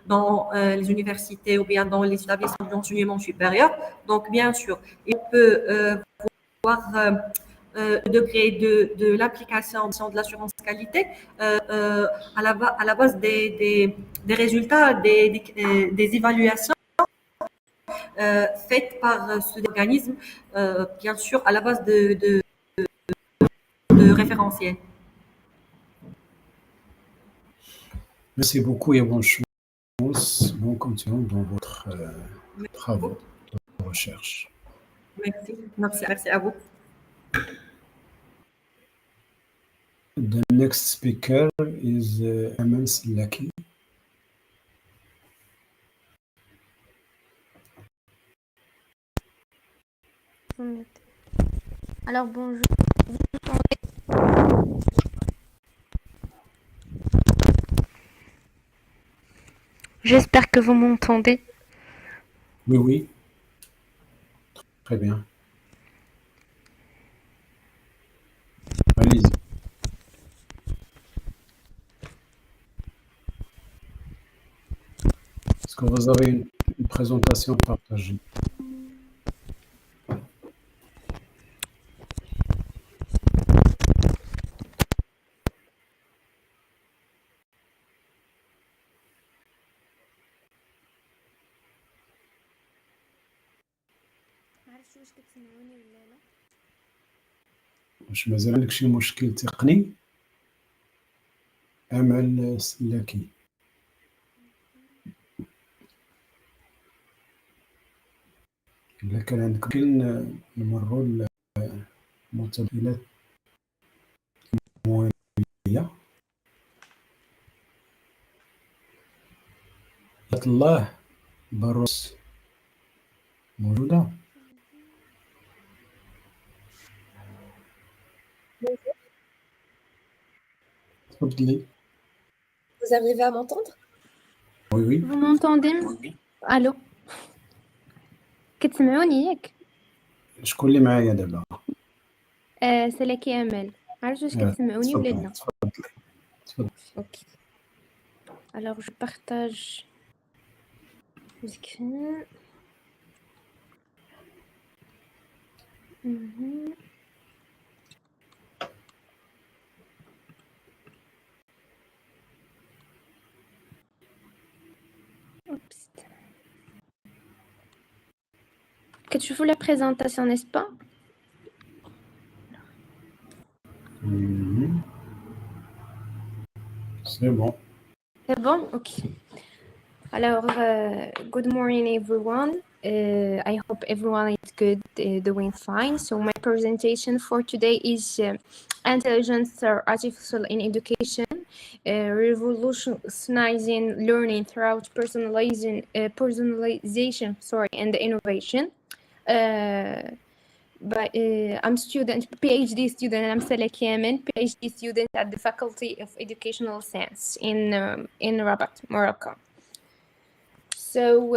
dans les universités ou bien dans les établissements d'enseignement supérieur. Donc, bien sûr, il peut voir le degré de l'application de l'assurance qualité à la base des résultats des évaluations faites par ce organisme, bien sûr, à la base de référentiels.
Merci beaucoup et bonne chance. Bon continuons dans votre travaux de recherche.
Merci. Merci à vous.
The next speaker is Amal SALLAKI.
Alors bonjour. J'espère que vous m'entendez.
Oui, oui. Très bien. Allez-y. Est-ce que vous avez une présentation partagée? واش مازال عندك شي مشكل تقني؟ أمل سلاكي. إلا كان عندك مشكل نمروا للمتابعات الموالية. الله باروس موجودة؟ تفضلي.
Vous arrivez à m'entendre?
Oui, oui.
Vous m'entendez? Allô? كتسمعوني ياك؟
شكون اللي معايا دابا؟
سلاكي أمل. عرفت واش كتسمعوني ولا لا؟
تفضل.
اوكي. Alors je partage l'écran. كتشوفوا la présentation, n'est-ce pas?
C'est bon.
C'est bon? Ok. Alors, good morning, everyone. I hope everyone is good, doing fine. So my presentation for today is intelligence or artificial in education, revolutionizing learning throughout personalization, and innovation. I'm PhD student. I'm Sallaki Amal, PhD student at the Faculty of Educational Science in Rabat, Morocco. So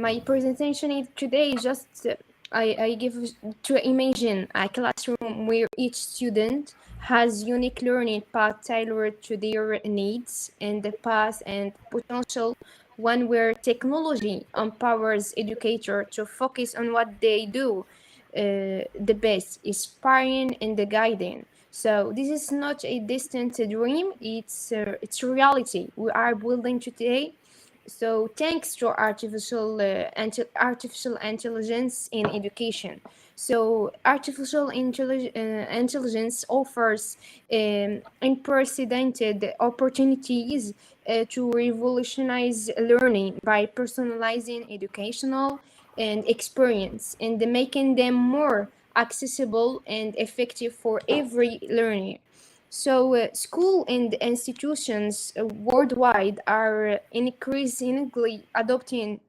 my presentation today is just I give to imagine a classroom where each student has unique learning path tailored to their needs and the path and potential, one where technology empowers educators to focus on what they do the best, inspiring and guiding. So this is not a distant dream, it's reality we are building today. So thanks to artificial intelligence in education. So artificial intelligence offers unprecedented opportunities to revolutionize learning by personalizing educational and experience and making them more accessible and effective for every learner. So school and institutions worldwide are increasingly adopting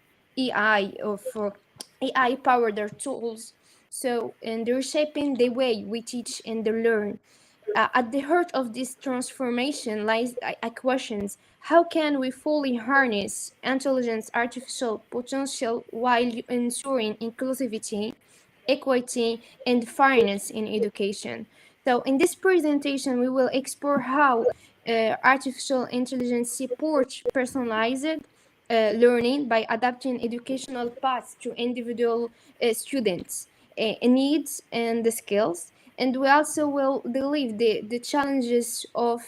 AI-powered tools. So, and they're shaping the way we teach and learn. At the heart of this transformation lies questions: how can we fully harness intelligence artificial potential while ensuring inclusivity, equity, and fairness in education? So in this presentation, we will explore how artificial intelligence supports personalized learning by adapting educational paths to individual students' needs and the skills. And we also will delve the challenges of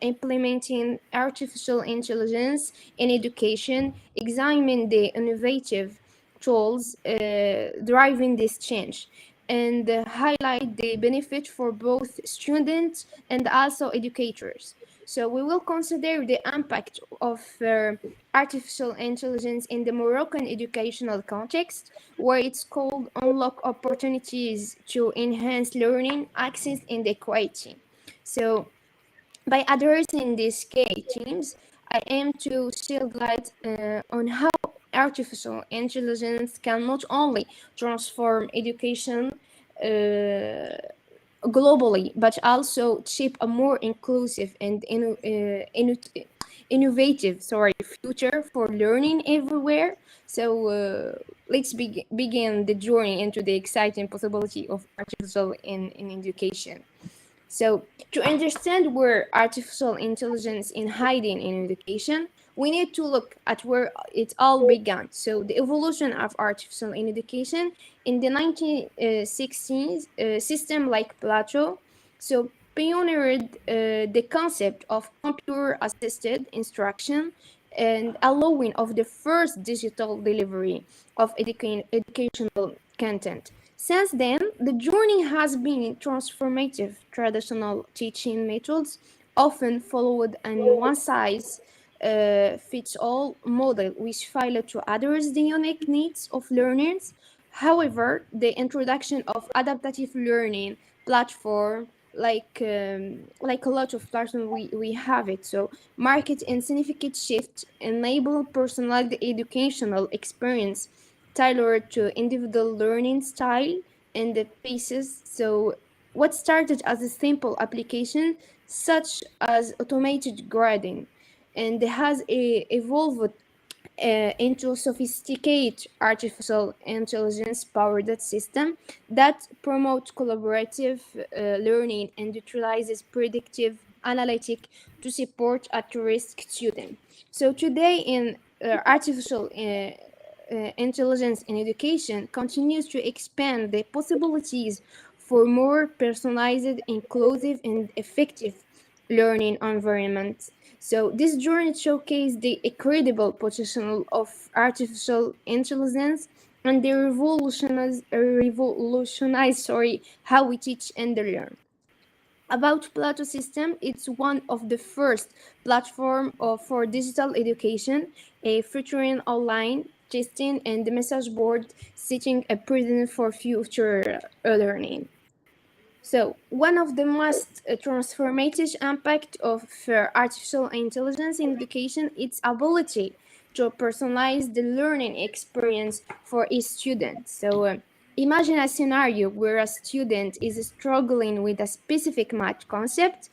implementing artificial intelligence in education, examine the innovative tools driving this change, and highlight the benefit for both students and also educators. So we will consider the impact of artificial intelligence in the Moroccan educational context, where it's called unlock opportunities to enhance learning, access, and equity. So by addressing these key themes, I aim to shed light on how artificial intelligence can not only transform education globally, but also shape a more inclusive and innovative future for learning everywhere. So let's begin the journey into the exciting possibility of artificial in education. So to understand where artificial intelligence is hiding in education, we need to look at where it all began. So the evolution of artificial in education in the 1960s, system like Plato, so pioneered the concept of computer-assisted instruction and allowing of the first digital delivery of educational content. Since then, the journey has been transformative. Traditional teaching methods often followed an one-size-fits-all model, which failed to address the unique needs of learners. However, the introduction of adaptive learning platform, like a lot of platforms we have it, so market and significant shift enable personalized educational experience tailored to individual learning style and the paces. So what started as a simple application such as automated grading and has evolved into sophisticated artificial intelligence powered system that promote collaborative learning and utilizes predictive analytic to support at-risk students. So today in artificial intelligence in education continues to expand the possibilities for more personalized, inclusive, and effective learning environments. So this journey showcased the incredible potential of artificial intelligence and they revolutionize how we teach and learn. About Plato system, it's one of the first platform for digital education, featuring online testing and the message board, setting a precedent for future learning. So one of the most transformative impact of artificial intelligence in education, its ability to personalize the learning experience for each student. So imagine a scenario where a student is struggling with a specific math concept.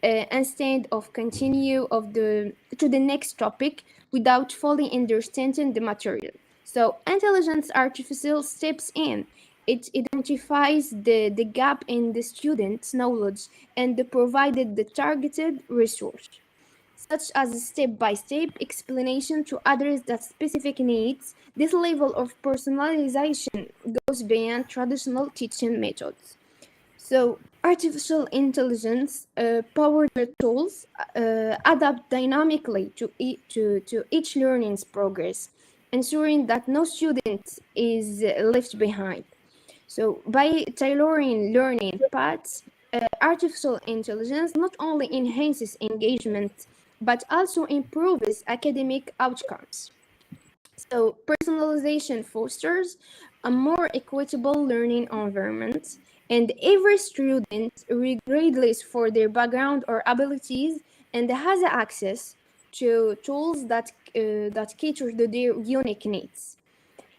Instead of continue to the next topic without fully understanding the material. So intelligence artificial steps in. It identifies the gap in the student's knowledge and provided the targeted resource, such as a step-by-step explanation to address that specific needs. This level of personalization goes beyond traditional teaching methods. So artificial intelligence powered tools adapt dynamically to each learning's progress, ensuring that no student is left behind. So by tailoring learning paths, artificial intelligence not only enhances engagement, but also improves academic outcomes. So personalization fosters a more equitable learning environment, and every student, regardless for their background or abilities, and has access to tools that cater to their unique needs,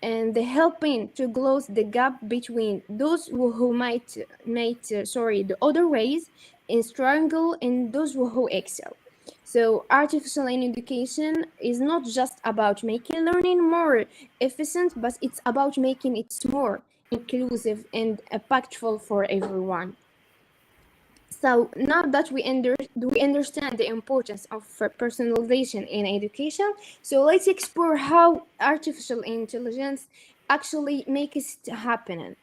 and helping to close the gap between those who might the other ways and struggle and those who excel. So artificial education is not just about making learning more efficient, but it's about making it more inclusive and impactful for everyone. So now that we understand the importance of personalization in education, so let's explore how artificial intelligence actually makes it happen.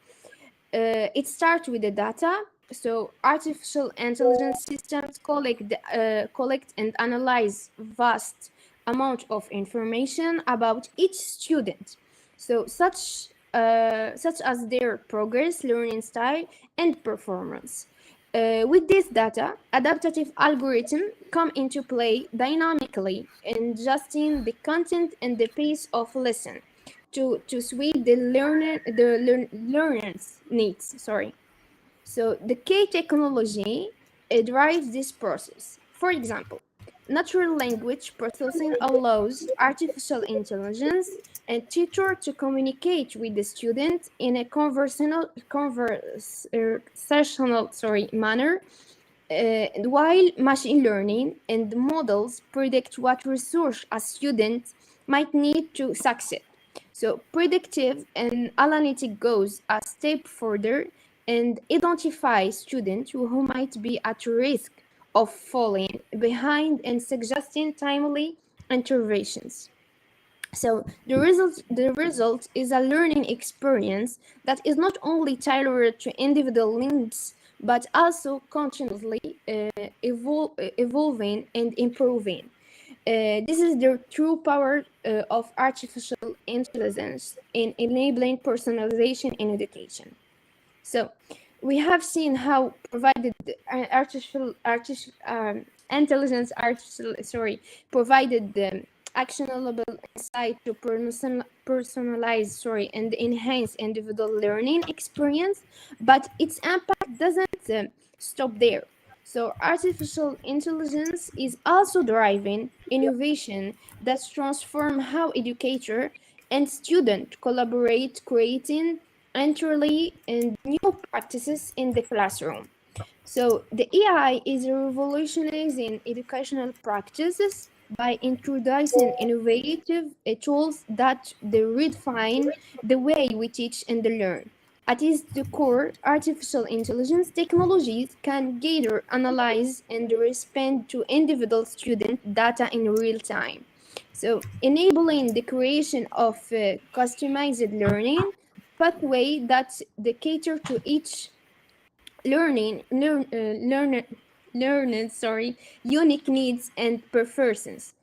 It starts with the data. So artificial intelligence systems collect and analyze vast amount of information about each student. So such as their progress, learning style, and performance. With this data, adaptive algorithms come into play dynamically, adjusting the content and the pace of lesson to suit the learner's needs. So the key technology drives this process. For example, natural language processing allows artificial intelligence and teacher to communicate with the student in a conversational manner, while machine learning and models predict what resource a student might need to succeed. So predictive and analytic goes a step further and identifies students who might be at risk of falling behind and suggesting timely interventions. So the result is a learning experience that is not only tailored to individual needs, but also continuously evolving and improving. This is the true power of artificial intelligence in enabling personalization in education. So we have seen how provided intelligence provided the actionable insight to personalize and enhance individual learning experience, but its impact doesn't stop there. So artificial intelligence is also driving innovation that transform how educator and student collaborate, creating entirely new practices in the classroom. So the AI is revolutionizing educational practices by introducing innovative tools that redefine the way we teach and learn. At its core, artificial intelligence technologies can gather, analyze, and respond to individual student data in real time. So enabling the creation of customized learning pathway that they cater to each learner unique needs and preferences.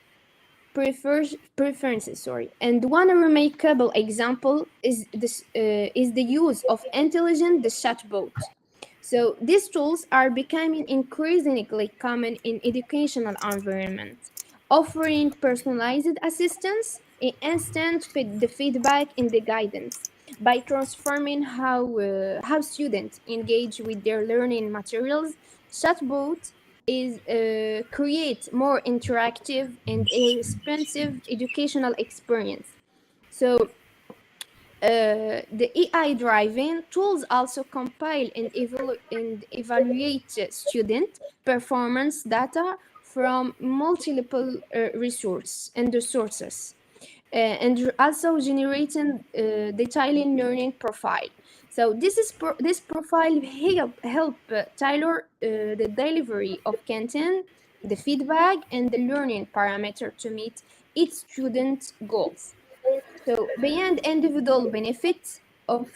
preferences. And one remarkable example is the use of intelligent chatbot. So these tools are becoming increasingly common in educational environments, offering personalized assistance, instant feedback, and the guidance. By transforming how students engage with their learning materials, chatbot is create more interactive and responsive educational experience. So the AI-driven tools also compile and evaluate student performance data from multiple sources, and also generating detailed learning profile. So this profile help tailor the delivery of content, the feedback, and the learning parameter to meet each student's goals. So beyond individual benefits of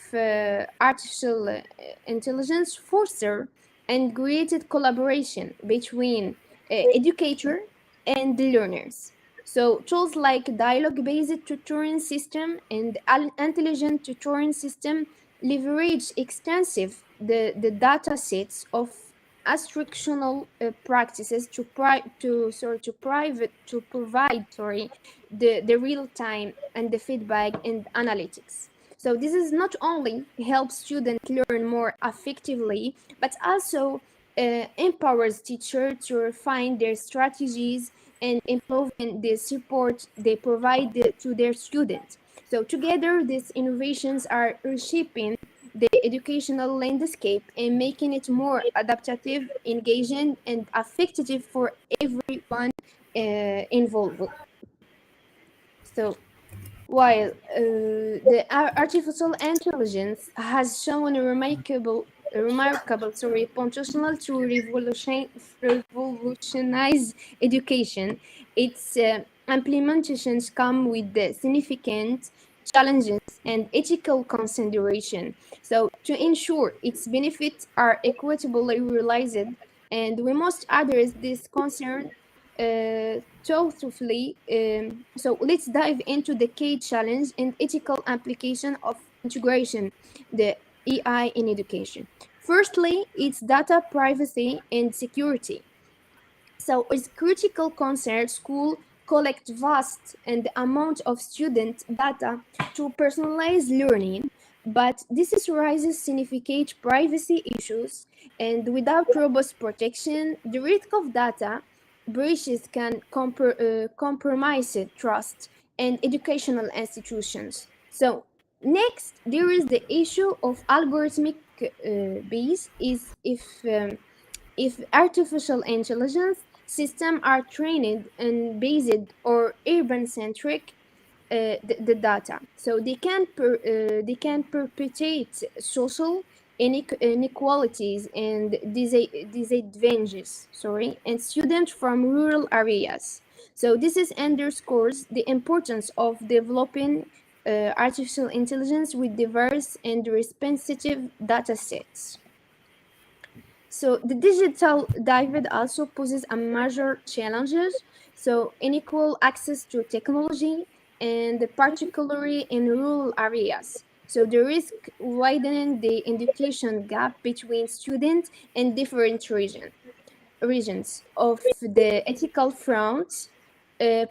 artificial intelligence, foster and created collaboration between educator and the learners. So tools like dialogue-based tutoring system and intelligent tutoring system leverage extensive the data sets of instructional practices to provide the real time and the feedback and analytics. So this is not only helps students learn more effectively, but also empowers teachers to refine their strategies and improving the support they provide to their students. So together, these innovations are reshaping the educational landscape and making it more adaptive, engaging, and effective for everyone involved. So while the artificial intelligence has shown a remarkable potential to revolutionize education, its implementations come with the significant challenges and ethical consideration. So to ensure its benefits are equitably realized, and we must address this concern thoughtfully. So let's dive into the key challenge and ethical application of integration the AI in education. Firstly, it's data privacy and security. So it's critical concern school collect vast and amount of student data to personalize learning, but this raises significant privacy issues, and without robust protection, the risk of data breaches can compromise trust and educational institutions. So next, there is the issue of algorithmic bias. Is if artificial intelligence systems are trained and based or urban-centric the data, so they can perpetuate social inequalities and disadvantages. And students from rural areas. So this underscores the importance of developing artificial intelligence with diverse and responsive data sets. So the digital divide also poses a major challenges. So unequal access to technology, and particularly in rural areas. So the risk widening the education gap between students in different regions of the ethical front,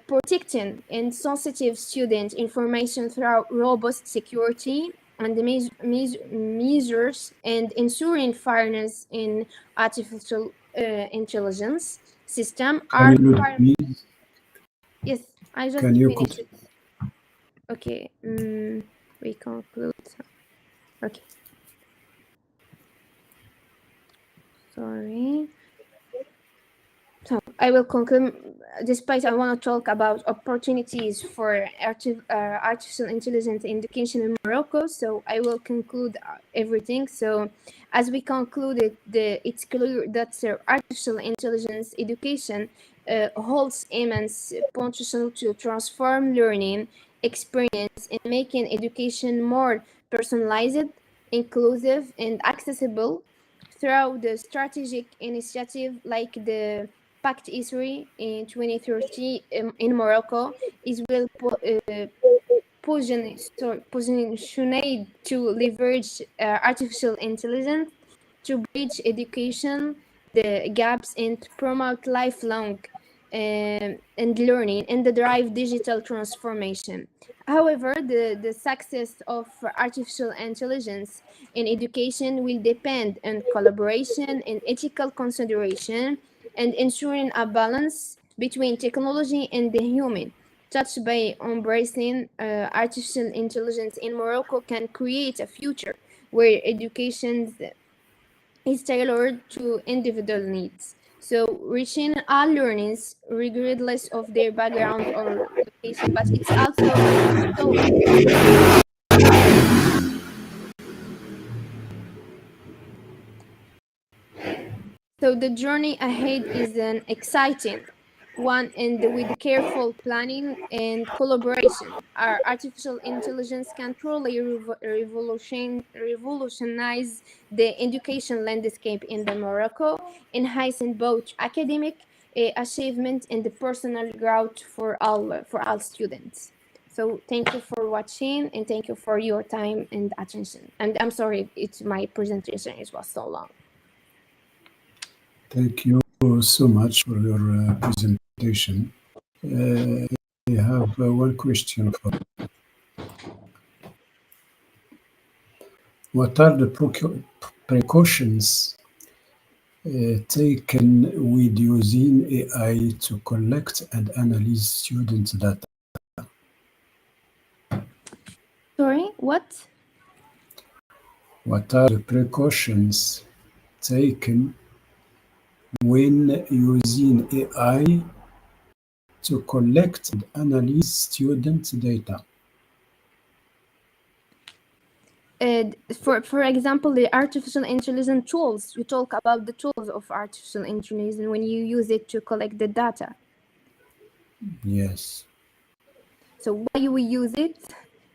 protecting and sensitive student information through robust security and the measures, and ensuring fairness in artificial intelligence system are
Can you please?
Yes, I just
Can you
finished it. Okay, we conclude. Okay, sorry. So I will conclude. Despite I want to talk about opportunities for artificial intelligence in education in Morocco, so I will conclude everything. So as we concluded, it's clear that artificial intelligence education holds immense potential to transform learning experience and making education more personalized, inclusive, and accessible through the strategic initiative like the Impact history in 2030 in Morocco is well positioned to leverage artificial intelligence to bridge education the gaps and promote lifelong and learning and the drive digital transformation. However, the success of artificial intelligence in education will depend on collaboration and ethical consideration and ensuring a balance between technology and the human. Touched by embracing artificial intelligence in Morocco can create a future where education is tailored to individual needs. So reaching all learners regardless of their background or location, but it's also so So the journey ahead is an exciting one, and with careful planning and collaboration, our artificial intelligence can truly revolutionize the education landscape in the Morocco, enhancing both academic achievement and the personal growth for all students. So thank you for watching and thank you for your time and attention. And I'm sorry, my presentation was so long.
Thank you so much for your presentation. I have one question for you. What are the precautions taken with using AI to collect and analyze student data?
Sorry, what?
What are the precautions taken when using AI to collect and analyze student data?
For example, the artificial intelligence tools, you talk about the tools of artificial intelligence when you use it to collect the data.
Yes.
So why we use it?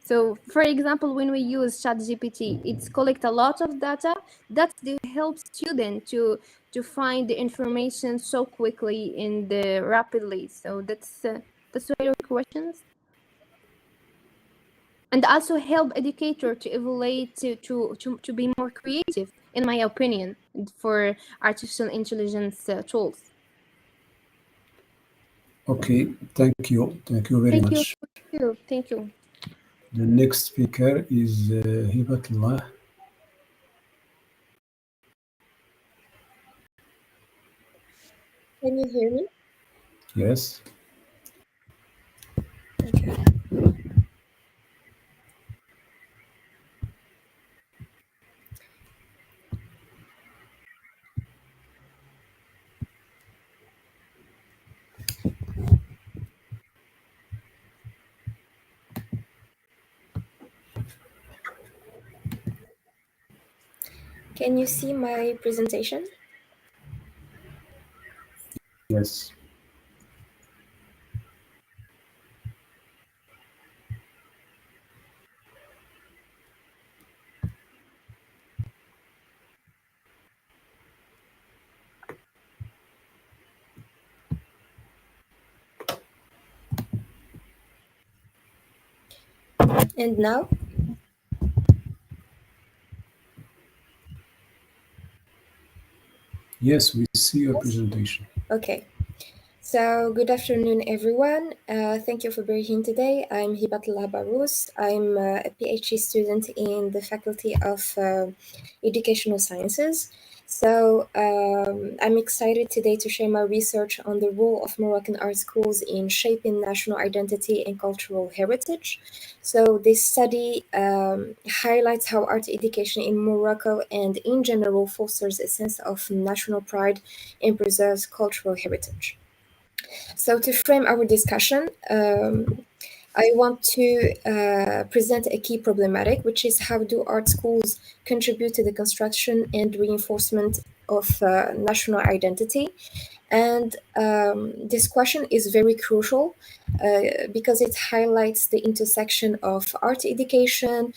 So for example, when we use ChatGPT, it's collect a lot of data that helps students to find the information so quickly and rapidly. So that's why your questions. And also help educator to evaluate to be more creative, in my opinion, for artificial intelligence tools.
Okay, thank you very much.
Thank you.
The next speaker is HibatAllah.
Can you hear me?
Yes.
Okay. Can you see my presentation?
Yes.
And now?
Yes, we see your presentation.
Okay. So good afternoon, everyone. Thank you for being here today. I'm HibatAllah BARROUS. I'm a PhD student in the Faculty of Educational Sciences. So I'm excited today to share my research on the role of Moroccan art schools in shaping national identity and cultural heritage. So this study highlights how art education in Morocco and in general fosters a sense of national pride and preserves cultural heritage. So to frame our discussion, I want to present a key problematic, which is how do art schools contribute to the construction and reinforcement of national identity? And this question is very crucial because it highlights the intersection of art education,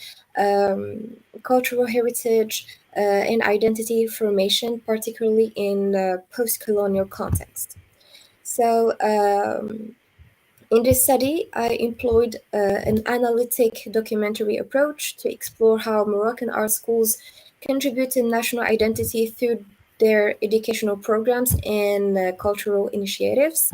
cultural heritage, and identity formation, particularly in post-colonial context. So in this study, I employed an analytic documentary approach to explore how Moroccan art schools contribute to national identity through their educational programs and cultural initiatives.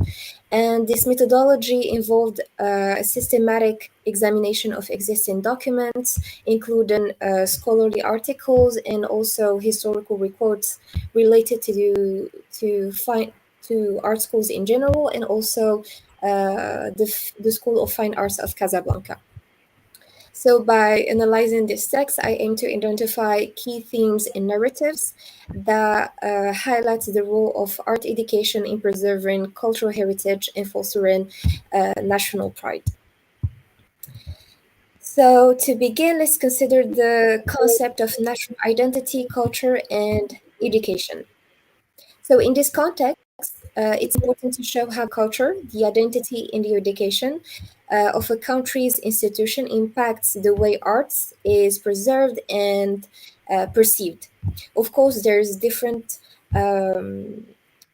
And this methodology involved a systematic examination of existing documents, including scholarly articles and also historical records related to art schools in general, and also the School of Fine Arts of Casablanca. So by analyzing this text, I aim to identify key themes and narratives that highlight the role of art education in preserving cultural heritage and fostering national pride. So to begin, let's consider the concept of national identity, culture, and education. So in this context, it's important to show how culture, the identity, and the education of a country's institution impacts the way arts is preserved and perceived. Of course, there's different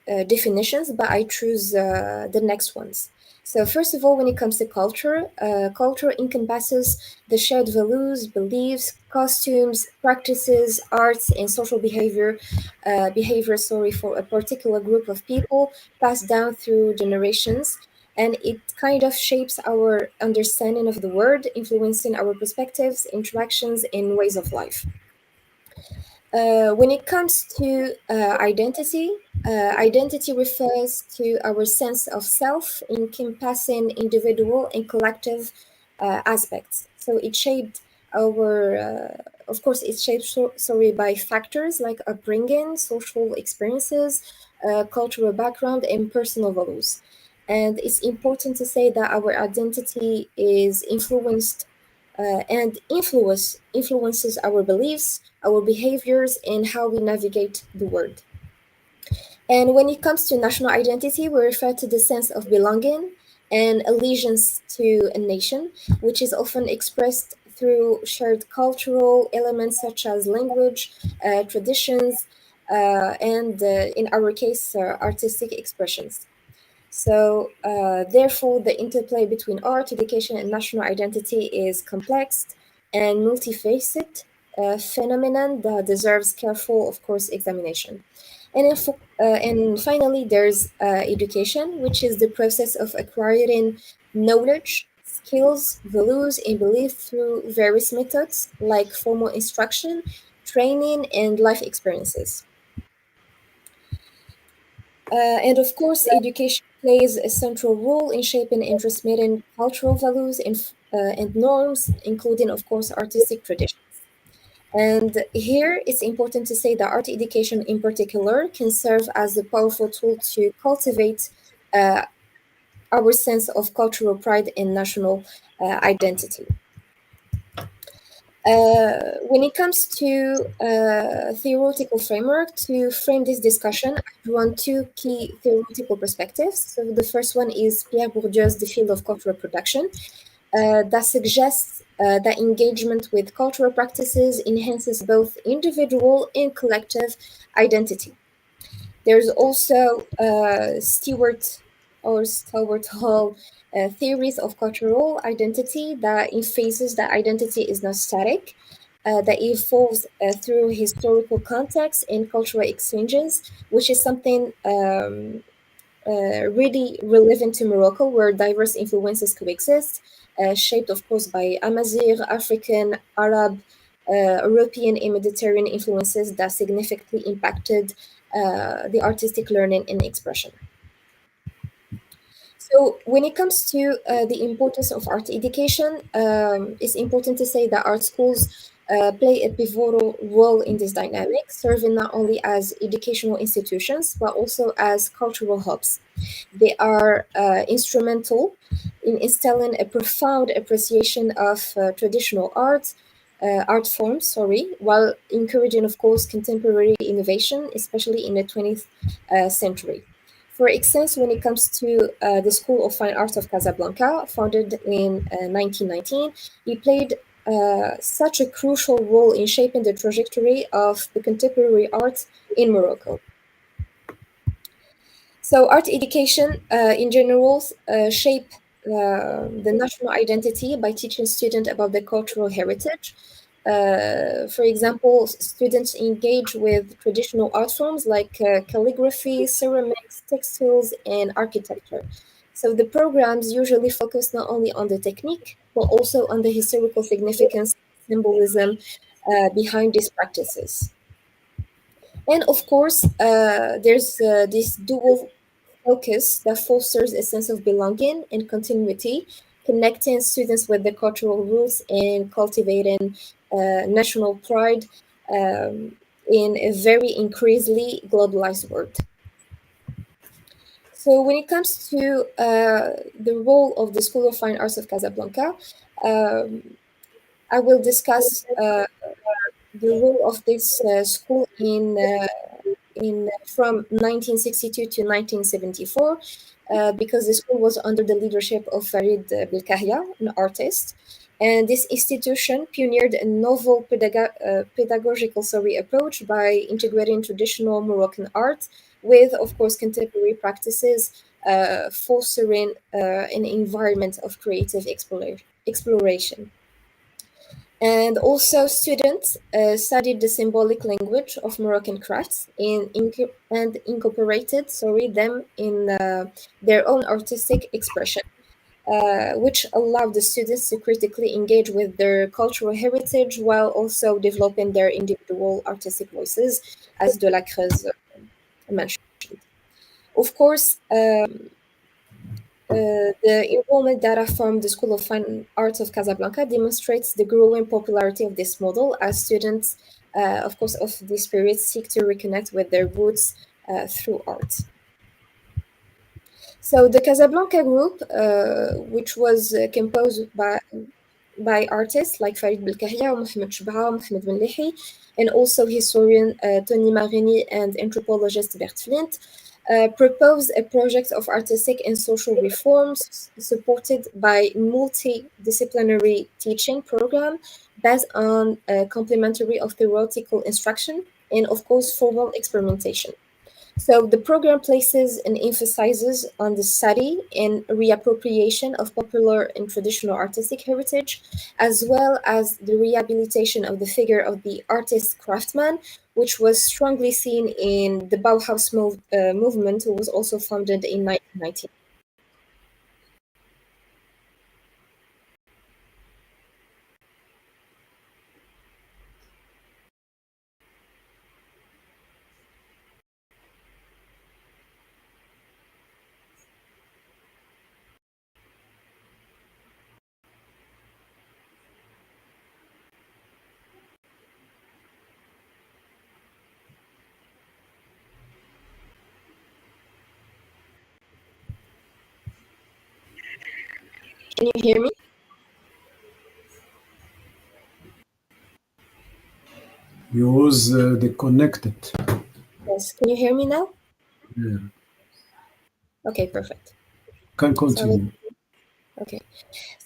definitions, but I choose the next ones. So first of all, when it comes to culture, culture encompasses the shared values, beliefs, costumes, practices, arts, and social behavior for a particular group of people passed down through generations. And it kind of shapes our understanding of the world, influencing our perspectives, interactions, and ways of life. When it comes to identity, identity refers to our sense of self, encompassing individual and collective aspects. So it shaped of course, it's shaped by factors like upbringing, social experiences, cultural background, and personal values. And it's important to say that our identity is influenced and influences our beliefs, our behaviors, and how we navigate the world. And when it comes to national identity, we refer to the sense of belonging and allegiance to a nation, which is often expressed through shared cultural elements such as language, traditions, and in our case, artistic expressions. So, therefore, the interplay between art, education, and national identity is complex and multifaceted phenomenon that deserves careful, of course, examination. And finally, there's education, which is the process of acquiring knowledge, skills, values, and belief through various methods like formal instruction, training, and life experiences. And of course, education plays a central role in shaping and transmitting cultural values and norms, including, of course, artistic traditions. And here it's important to say that art education in particular can serve as a powerful tool to cultivate our sense of cultural pride and national identity. When it comes to theoretical framework, to frame this discussion, I drew on two key theoretical perspectives. So the first one is Pierre Bourdieu's The Field of Cultural Production, that suggests that engagement with cultural practices enhances both individual and collective identity. There's also Stewart Hall theories of cultural identity that emphasizes that identity is not static, that evolves through historical context and cultural exchanges, which is something really relevant to Morocco, where diverse influences coexist, shaped, of course, by Amazigh, African, Arab, European, and Mediterranean influences that significantly impacted the artistic learning and expression. So when it comes to the importance of art education, it's important to say that art schools play a pivotal role in this dynamic, serving not only as educational institutions, but also as cultural hubs. They are instrumental in instilling a profound appreciation of traditional art forms, while encouraging, of course, contemporary innovation, especially in the 20th century. For instance, when it comes to the School of Fine Arts of Casablanca, founded in 1919, it played such a crucial role in shaping the trajectory of the contemporary art in Morocco. So art education in general shape the national identity by teaching students about the cultural heritage. For example, students engage with traditional art forms like calligraphy, ceramics, textiles, and architecture. So the programs usually focus not only on the technique, but also on the historical significance, symbolism behind these practices. And of course, there's this dual focus that fosters a sense of belonging and continuity, connecting students with their cultural roots and cultivating national pride in a very increasingly globalized world. So, when it comes to the role of the School of Fine Arts of Casablanca, um, I will discuss the role of this school in from 1962 to 1974, because the school was under the leadership of Farid Belkahia, an artist. And this institution pioneered a novel pedagogical approach by integrating traditional Moroccan art with, of course, contemporary practices, fostering an environment of creative exploration. And also, students studied the symbolic language of Moroccan crafts and incorporated, them in their own artistic expression, which allowed the students to critically engage with their cultural heritage while also developing their individual artistic voices, as Delacreuse mentioned. Of course, the enrollment data from the School of Fine Arts of Casablanca demonstrates the growing popularity of this model as students, of course, of this period seek to reconnect with their roots through art. So the Casablanca group, which was composed by artists like Farid Belkahia, Mohamed Chouba, Mohamed Ben Lehi, and also historian Tony Marini and anthropologist Bert Flint, proposed a project of artistic and social reforms supported by multidisciplinary teaching program based on complementary of theoretical instruction and, of course, formal experimentation. So the program places and emphasizes on the study and reappropriation of popular and traditional artistic heritage, as well as the rehabilitation of the figure of the artist craftsman, which was strongly seen in the Bauhaus movement, who was also founded in 1990. Can you hear me?
You was disconnected.
Yes. Can you hear me now?
Yeah.
Okay, perfect.
Can
So,
continue.
okay.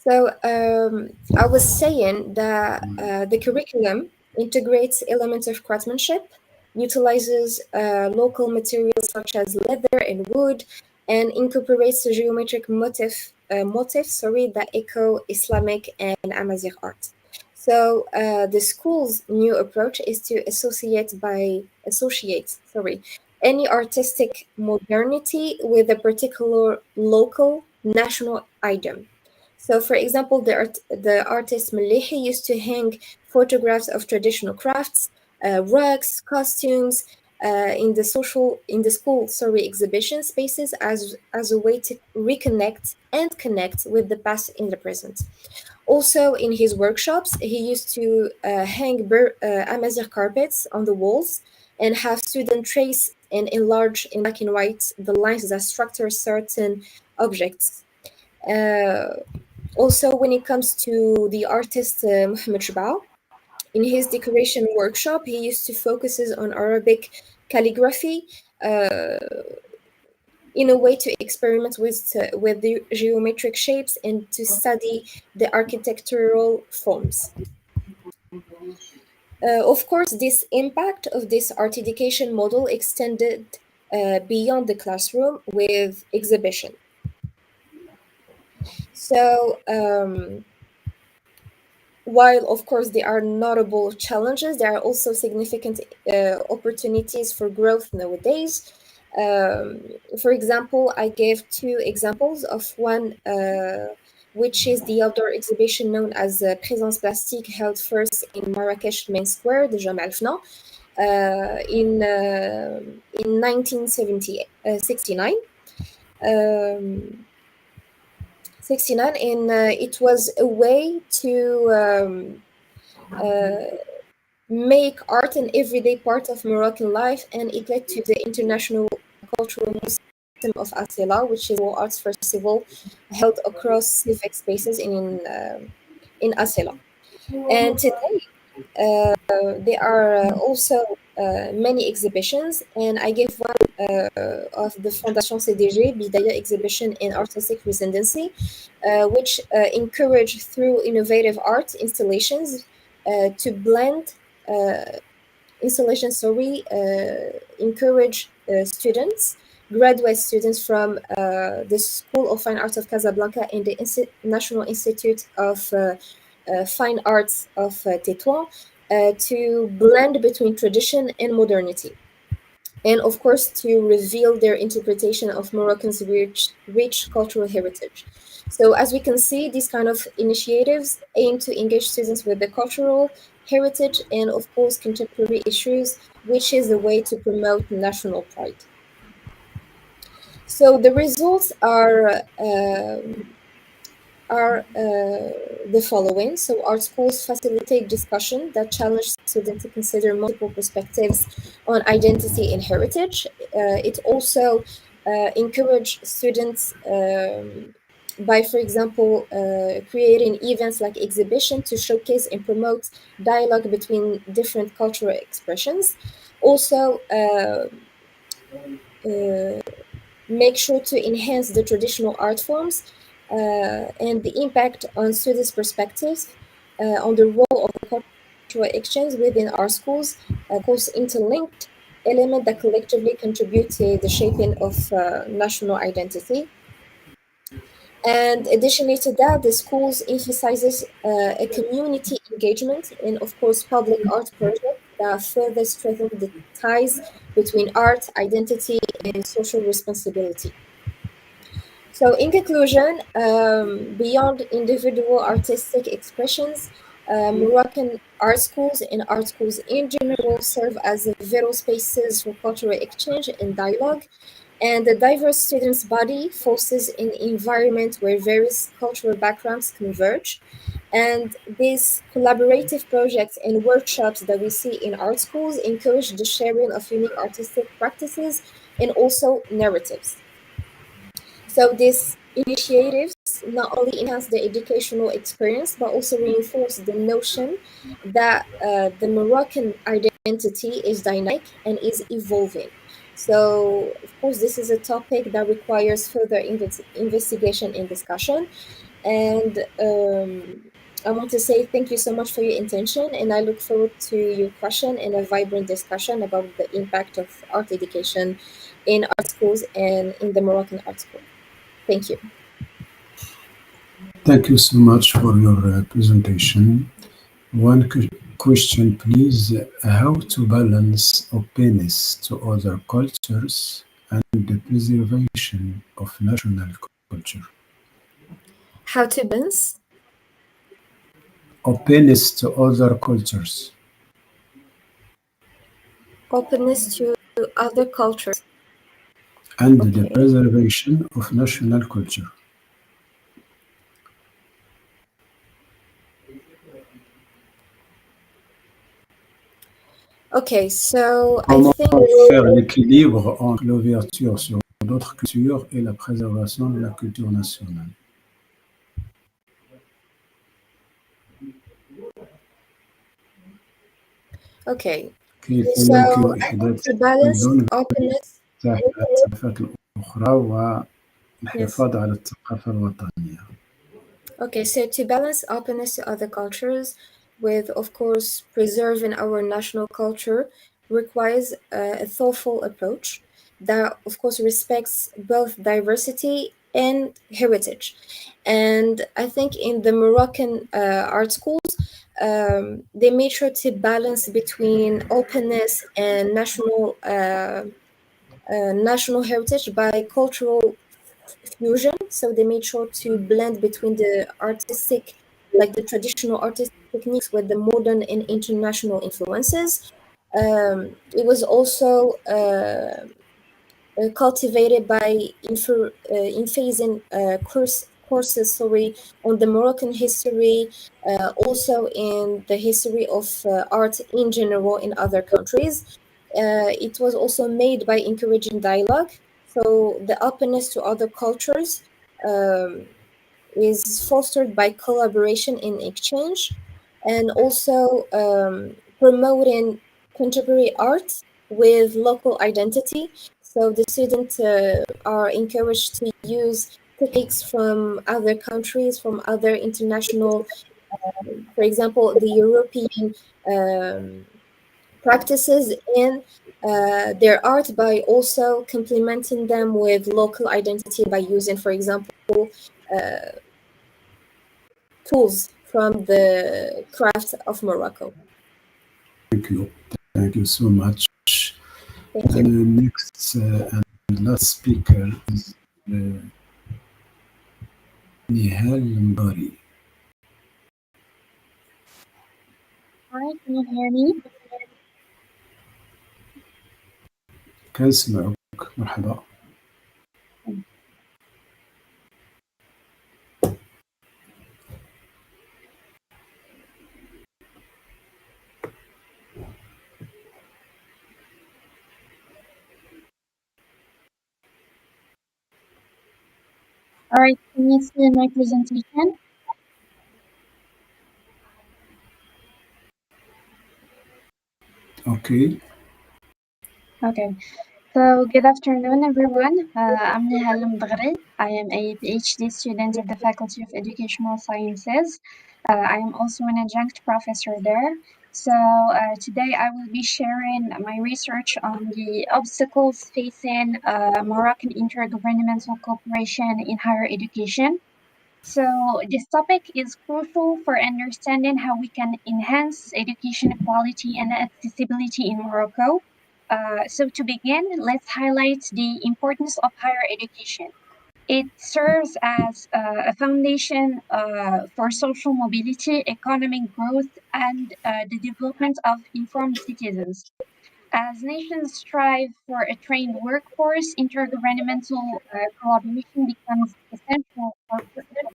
So I was saying that the curriculum integrates elements of craftsmanship, utilizes local materials such as leather and wood, and incorporates the geometric motifs that echo Islamic and Amazigh art. So the school's new approach is to associate any artistic modernity with a particular local national item. So, for example, the artist Malihi used to hang photographs of traditional crafts, rugs, costumes in the school exhibition spaces as a way to reconnect and connect with the past in the present. Also, in his workshops, he used to hang Amazigh carpets on the walls and have students trace and enlarge in black and white the lines that structure certain objects. Also, when it comes to the artist Mohamed Chouba, in his decoration workshop, he used to focuses on Arabic calligraphy uh, in a way to experiment with the geometric shapes and to study the architectural forms. Of course, this impact of this art education model extended beyond the classroom with exhibition. So while of course there are notable challenges, there are also significant opportunities for growth nowadays. For example, I gave two examples of one which is the outdoor exhibition known as Présence Plastique, held first in Marrakech Main Square, the Jam Al Fna, in 1969. 69, and it was a way to make art an everyday part of Moroccan life, and it led to the International Cultural Museum of Asila, which is an arts festival held across civic spaces in Asila. And today, there are also many exhibitions, and I gave one of the Fondation CDG, Bidaya exhibition in artistic residency, which encourage through innovative art installations to blend encourage students, graduate students from the School of Fine Arts of Casablanca and the National Institute of Fine Arts of Tétouan to blend between tradition and modernity, and of course to reveal their interpretation of Moroccan's rich cultural heritage. So as we can see, these kind of initiatives aim to engage students with the cultural heritage and of course contemporary issues, which is a way to promote national pride. So the results are the following. So art schools facilitate discussion that challenge students to consider multiple perspectives on identity and heritage. It also encourage students by, for example, creating events like exhibition to showcase and promote dialogue between different cultural expressions. Also, make sure to enhance the traditional art forms and the impact on students' perspectives on the role of the cultural exchange within our schools, of course, interlinked elements that collectively contribute to the shaping of national identity. And additionally to that, the schools emphasizes a community engagement and, of course, public art projects that further strengthen the ties between art, identity, and social responsibility. So in conclusion, beyond individual artistic expressions, Moroccan art schools and art schools in general serve as vital spaces for cultural exchange and dialogue. And the diverse students' body fosters an environment where various cultural backgrounds converge. And these collaborative projects and workshops that we see in art schools encourage the sharing of unique artistic practices and also narratives. So these initiatives not only enhance the educational experience, but also reinforce the notion that the Moroccan identity is dynamic and is evolving. So, of course, this is a topic that requires further investigation and discussion. And I want to say thank you so much for your attention, and I look forward to your question and a vibrant discussion about the impact of art education in art schools and in the Moroccan art school. Thank you.
Thank you so much for your presentation. One question, please. How to balance openness to other cultures and the preservation of national culture?
How to balance
Openness to other cultures
openness to other cultures
and the preservation of national culture.
Okay, so I
Comment
think
faire l'équilibre entre l'ouverture sur d'autres cultures et la préservation de la culture nationale?
okay.
كيف
So
يمكن
I think
إحداث
to balance
توازن
openness
بين الثقافات الأخرى
yes.
والحفاظ على الثقافة الوطنية.
Okay, so to balance openness to other cultures with, of course, preserving our national culture requires a thoughtful approach. that, of course, respects both diversity and heritage. And I think in the Moroccan art schools, they made sure to balance between openness and national heritage by cultural fusion. So they made sure to blend between the artistic, like the traditional artistic techniques, with the modern and international influences. It was also cultivated by emphasizing courses, on the Moroccan history, also in the history of art in general in other countries. It was also made by encouraging dialogue, so the openness to other cultures is fostered by collaboration and exchange, and also promoting contemporary art with local identity. So the students are encouraged to use techniques from other countries, from other international, for example, the European practices in their art, by also complementing them with local identity by using, for example, tools from the craft of Morocco.
Thank you. Thank you so much.
Thank you.
Next and last speaker is Nihal LAMDAGHRI.
Hi, can you hear me?
كنسمعك. مرحبا.
All right, can you see my presentation?
Okay.
Okay, so good afternoon, everyone. I'm Nihal LAMDAGHRI. I am a PhD student at the Faculty of Educational Sciences. I am also an adjunct professor there. So today I will be sharing my research on the obstacles facing Moroccan intergovernmental cooperation in higher education. So this topic is crucial for understanding how we can enhance education quality and accessibility in Morocco. So to begin, let's highlight the importance of higher education. It serves as a foundation for social mobility, economic growth, and the development of informed citizens. As nations strive for a trained workforce, intergovernmental collaboration becomes essential for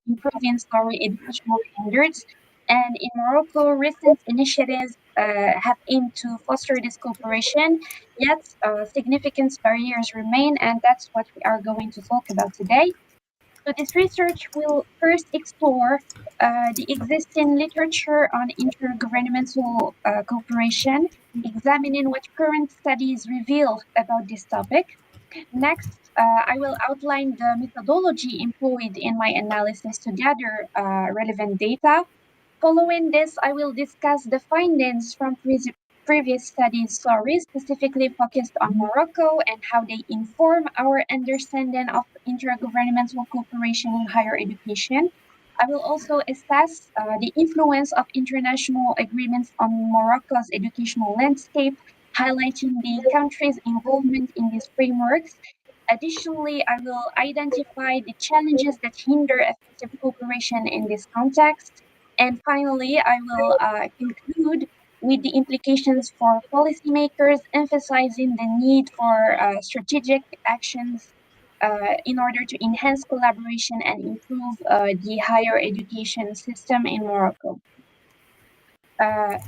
improving educational standards. And in Morocco, recent initiatives have aimed to foster this cooperation, yet significant barriers remain, and that's what we are going to talk about today. So this research will first explore the existing literature on intergovernmental cooperation, examining what current studies reveal about this topic. Next, I will outline the methodology employed in my analysis to gather relevant data. Following this, I will discuss the findings from previous studies, specifically focused on Morocco and how they inform our understanding of intergovernmental cooperation in higher education. I will also assess the influence of international agreements on Morocco's educational landscape, highlighting the country's involvement in these frameworks. Additionally, I will identify the challenges that hinder effective cooperation in this context. And finally, I will conclude with the implications for policymakers, emphasizing the need for strategic actions in order to enhance collaboration and improve the higher education system in Morocco.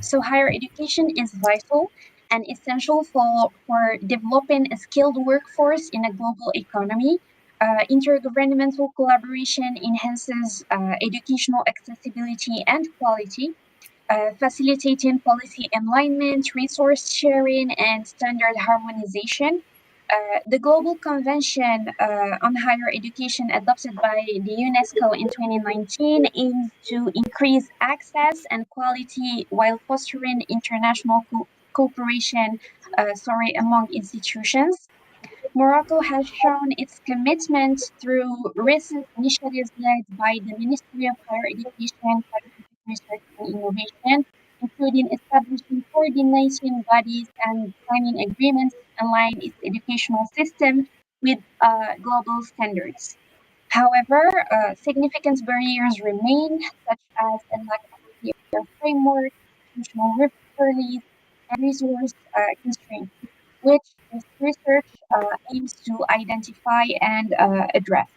So higher education is vital and essential for developing a skilled workforce in a global economy. Intergovernmental collaboration enhances educational accessibility and quality, facilitating policy alignment, resource sharing, and standard harmonization. The Global Convention on Higher Education, adopted by the UNESCO in 2019, aims to increase access and quality while fostering international cooperation among institutions. Morocco has shown its commitment through recent initiatives led by the Ministry of Higher Education, Scientific Research and Innovation, including establishing coordinating bodies and signing agreements to align its educational system with global standards. However, significant barriers remain, such as a lack of a clear framework, institutional rivalries, and resource constraints, which this research aims to identify and address.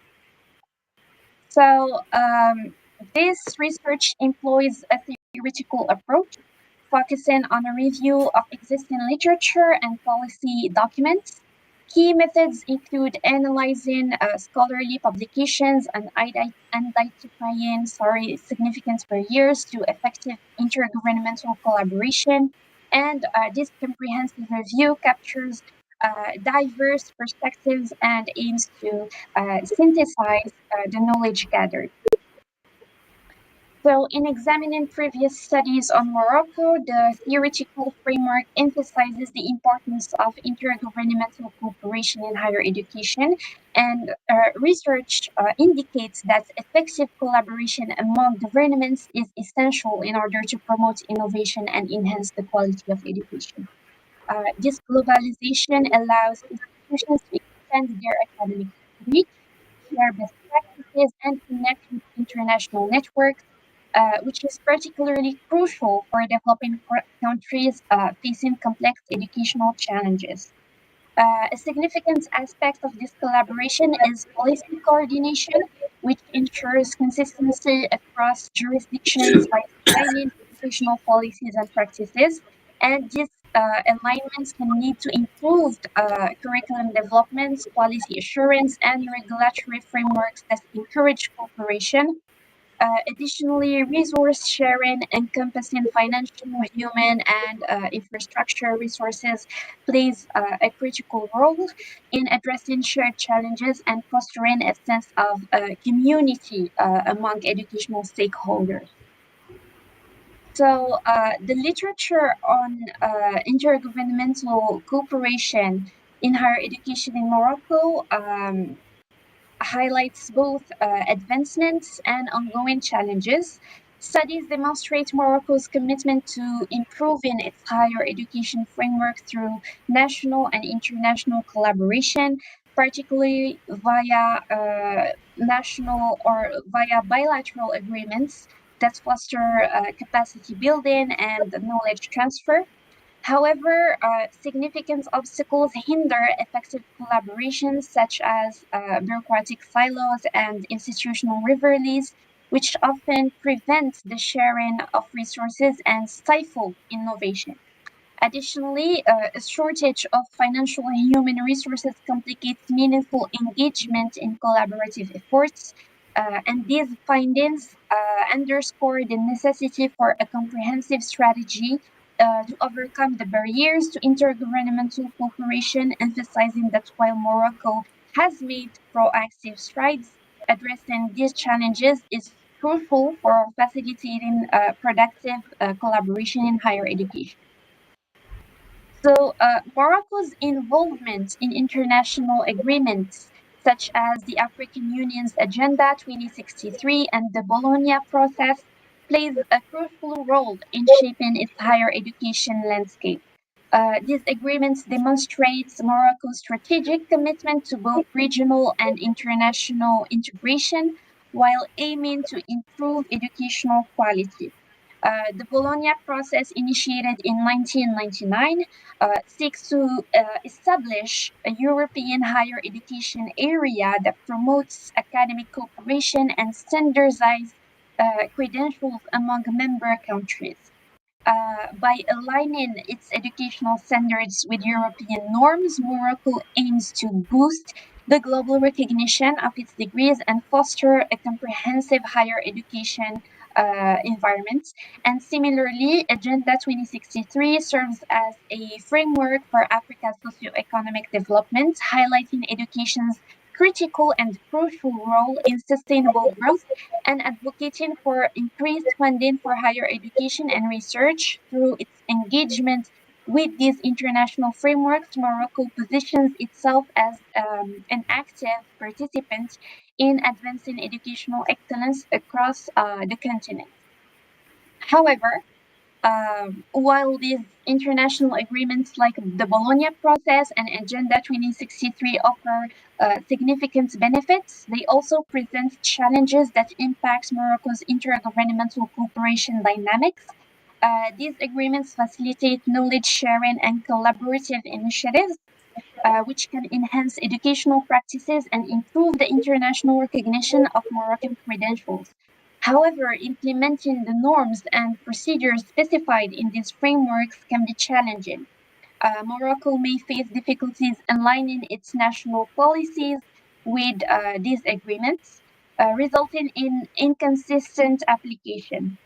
So, this research employs a theoretical approach, focusing on a review of existing literature and policy documents. Key methods include analyzing scholarly publications and identifying significant barriers to effective intergovernmental collaboration. And this comprehensive review captures diverse perspectives and aims to synthesize the knowledge gathered. So, in examining previous studies on Morocco, the theoretical framework emphasizes the importance of intergovernmental cooperation in higher education, and research indicates that effective collaboration among governments is essential in order to promote innovation and enhance the quality of education. This globalization allows institutions to expand their academic reach, share best practices, and connect with international networks, which is particularly crucial for developing countries facing complex educational challenges. A significant aspect of this collaboration is policy coordination, which ensures consistency across jurisdictions by aligning educational policies and practices. And these alignments can lead to improved curriculum development, quality assurance, and regulatory frameworks that encourage cooperation. Additionally, resource sharing encompassing financial, human, and infrastructure resources plays a critical role in addressing shared challenges and fostering a sense of community among educational stakeholders. So, the literature on intergovernmental cooperation in higher education in Morocco highlights both advancements and ongoing challenges. Studies demonstrate Morocco's commitment to improving its higher education framework through national and international collaboration, particularly via national or via bilateral agreements that foster capacity building and knowledge transfer. However, significant obstacles hinder effective collaboration, such as bureaucratic silos and institutional rivalries, which often prevent the sharing of resources and stifle innovation. Additionally, a shortage of financial and human resources complicates meaningful engagement in collaborative efforts. And these findings underscore the necessity for a comprehensive strategy to overcome the barriers to intergovernmental cooperation, emphasizing that while Morocco has made proactive strides, addressing these challenges is crucial for facilitating productive collaboration in higher education. So, Morocco's involvement in international agreements, such as the African Union's Agenda 2063 and the Bologna process, plays a crucial role in shaping its higher education landscape. These agreements demonstrate Morocco's strategic commitment to both regional and international integration while aiming to improve educational quality. The Bologna process, initiated in 1999, seeks to establish a European higher education area that promotes academic cooperation and standardized credentials among member countries. By aligning its educational standards with European norms, Morocco aims to boost the global recognition of its degrees and foster a comprehensive higher education environment. And similarly, Agenda 2063 serves as a framework for Africa's socioeconomic development, highlighting education's critical and crucial role in sustainable growth and advocating for increased funding for higher education and research through its engagement With these international frameworks, Morocco positions itself as an active participant in advancing educational excellence across the continent. However, while these international agreements like the Bologna process and Agenda 2063 offer significant benefits, they also present challenges that impact Morocco's intergovernmental cooperation dynamics. These agreements facilitate knowledge sharing and collaborative initiatives, which can enhance educational practices and improve the international recognition of Moroccan credentials. However, implementing the norms and procedures specified in these frameworks can be challenging. Morocco may face difficulties aligning its national policies with these agreements, resulting in inconsistent application.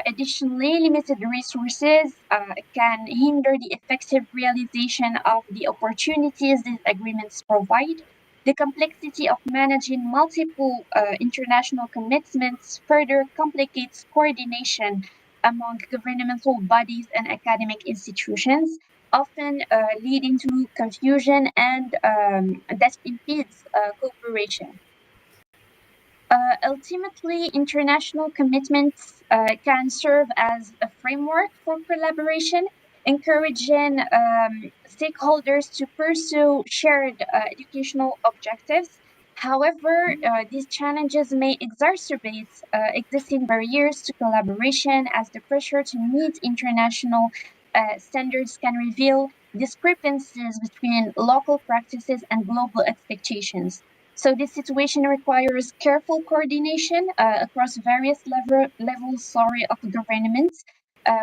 Additionally, limited resources can hinder the effective realization of the opportunities these agreements provide. The complexity of managing multiple international commitments further complicates coordination among governmental bodies and academic institutions, often leading to confusion and that impedes cooperation. Ultimately, international commitments can serve as a framework for collaboration, encouraging stakeholders to pursue shared educational objectives. However, these challenges may exacerbate existing barriers to collaboration as the pressure to meet international standards can reveal discrepancies between local practices and global expectations. So this situation requires careful coordination across various levels of government,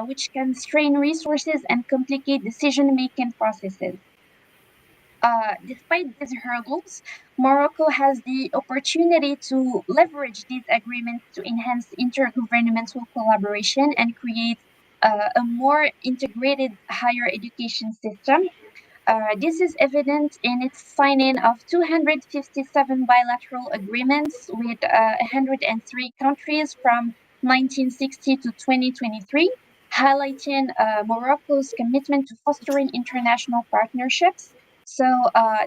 which can strain resources and complicate decision-making processes. Despite these hurdles, Morocco has the opportunity to leverage these agreements to enhance intergovernmental collaboration and create a more integrated higher education system. This is evident in its signing of 257 bilateral agreements with 103 countries from 1960 to 2023, highlighting Morocco's commitment to fostering international partnerships. So,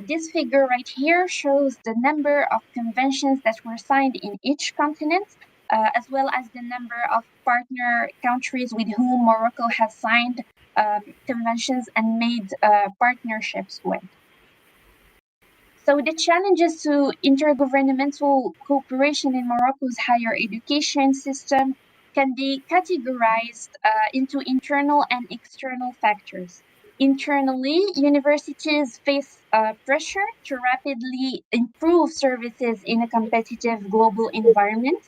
this figure right here shows the number of conventions that were signed in each continent, as well as the number of partner countries with whom Morocco has signed conventions and made partnerships with. So the challenges to intergovernmental cooperation in Morocco's higher education system can be categorized into internal and external factors. Internally, universities face pressure to rapidly improve services in a competitive global environment,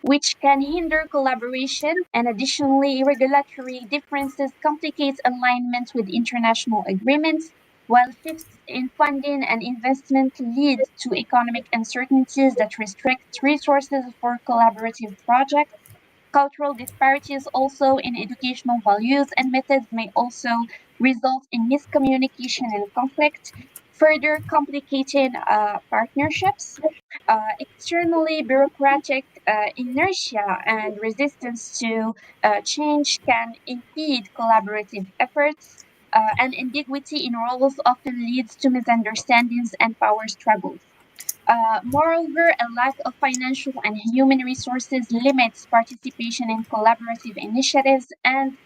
which can hinder collaboration, and additionally, regulatory differences complicate alignment with international agreements, while shifts in funding and investment lead to economic uncertainties that restrict resources for collaborative projects. Cultural disparities also in educational values and methods may also result in miscommunication and conflict, further complicating partnerships. Externally, bureaucratic inertia and resistance to change can impede collaborative efforts, and ambiguity in roles often leads to misunderstandings and power struggles. Moreover, a lack of financial and human resources limits participation in collaborative initiatives, and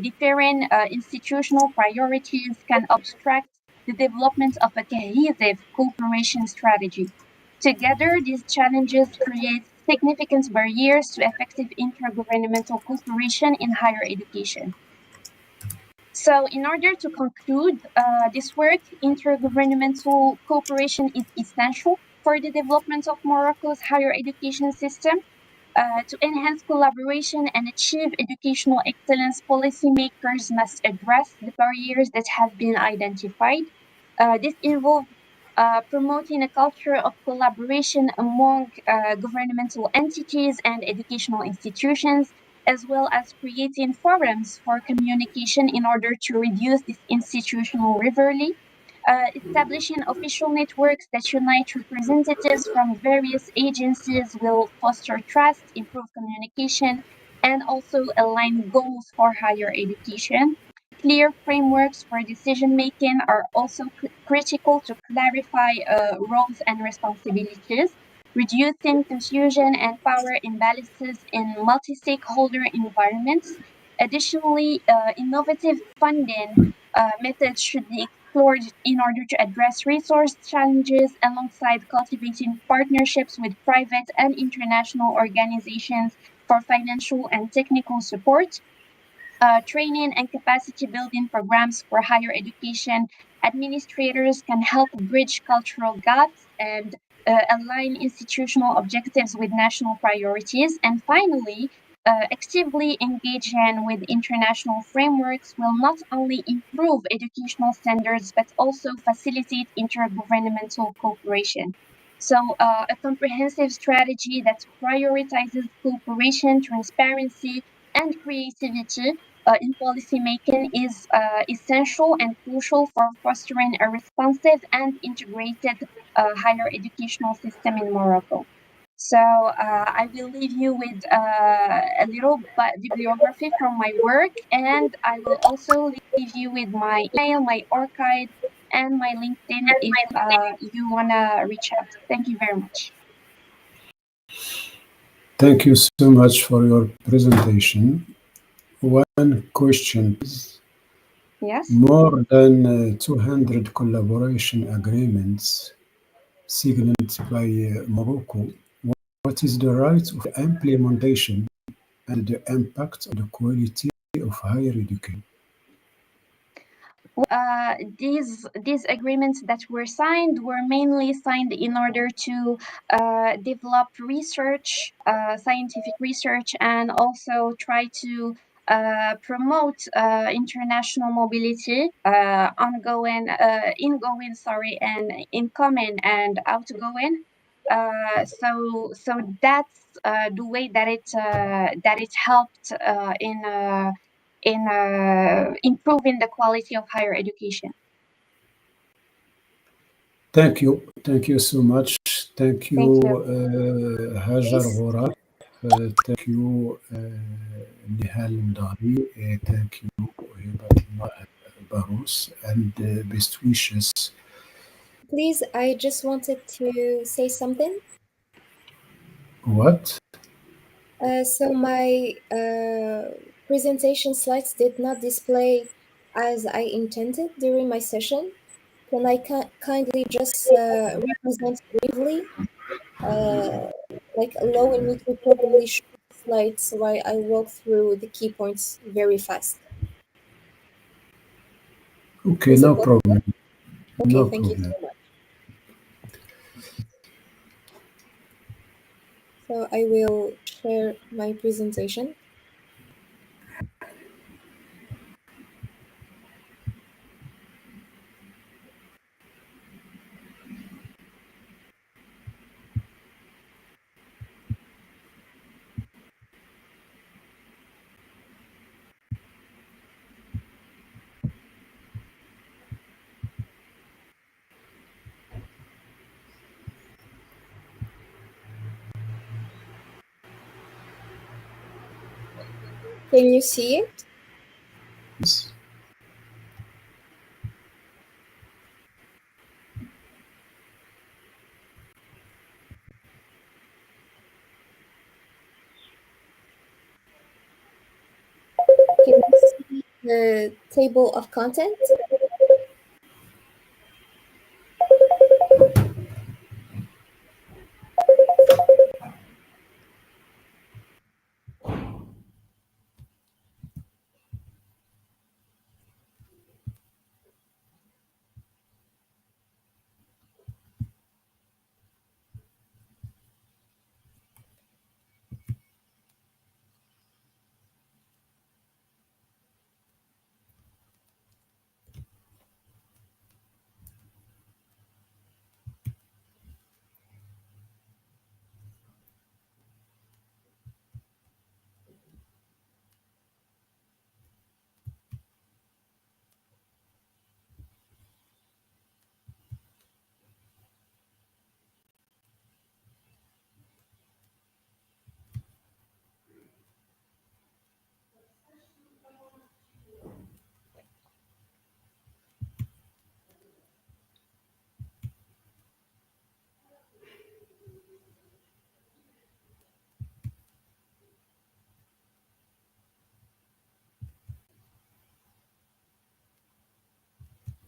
differing institutional priorities can obstruct the development of a cohesive cooperation strategy. Together, these challenges create significant barriers to effective intergovernmental cooperation in higher education. So, in order to conclude this work, intergovernmental cooperation is essential for the development of Morocco's higher education system. To enhance collaboration and achieve educational excellence, policymakers must address the barriers that have been identified. This involves promoting a culture of collaboration among governmental entities and educational institutions, as well as creating forums for communication in order to reduce this institutional rivalry. Establishing official networks that unite representatives from various agencies will foster trust, improve communication, and also align goals for higher education. Clear frameworks for decision-making are also critical to clarify roles and responsibilities, reducing confusion and power imbalances in multi-stakeholder environments. Additionally, innovative funding methods should be explored in order to address resource challenges alongside cultivating partnerships with private and international organizations for financial and technical support. Training and capacity building programs for higher education administrators can help bridge cultural gaps and align institutional objectives with national priorities. And finally, actively engaging with international frameworks will not only improve educational standards but also facilitate intergovernmental cooperation. So, a comprehensive strategy that prioritizes cooperation, transparency, and creativity in policymaking is essential and crucial for fostering a responsive and integrated higher educational system in Morocco. So I will leave you with a little bibliography from my work, and I will also leave you with my email, my archive, and my LinkedIn if you want to reach out. Thank you very much.
Thank you so much for your presentation. One question, please.
Yes.
More than 200 collaboration agreements signed by Morocco. What is the rate of implementation and the impact on the quality of higher education?
These agreements that were signed were mainly signed in order to develop research, scientific research, and also try to promote international mobility, ingoing, and incoming and outgoing. So that's the way that it helped in improving the quality of higher education.
Thank you. Thank you so much. Thank you, Hajar, GHOURAF. Thank you, Nihal, LAMDAGHRI. Thank you, HibatAllah, BARROUS, and best wishes.
Please, I just wanted to say something.
What?
So my presentation slides did not display as I intended during my session. Can I kindly just represent briefly, like allowing me to properly show the slides while I walk through the key points very fast?
Okay,
Is
no
it possible?
problem.
Okay,
No
thank you
problem.
so much. So I will share my presentation. Can you see it?
Yes.
Can you see the table of content?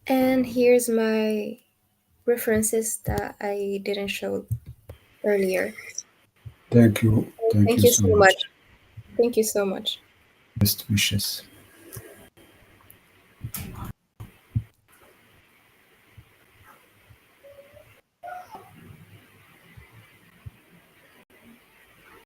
And here's my references that I didn't show earlier.
Thank you. Thank you so much.
Thank you so much.
Best wishes.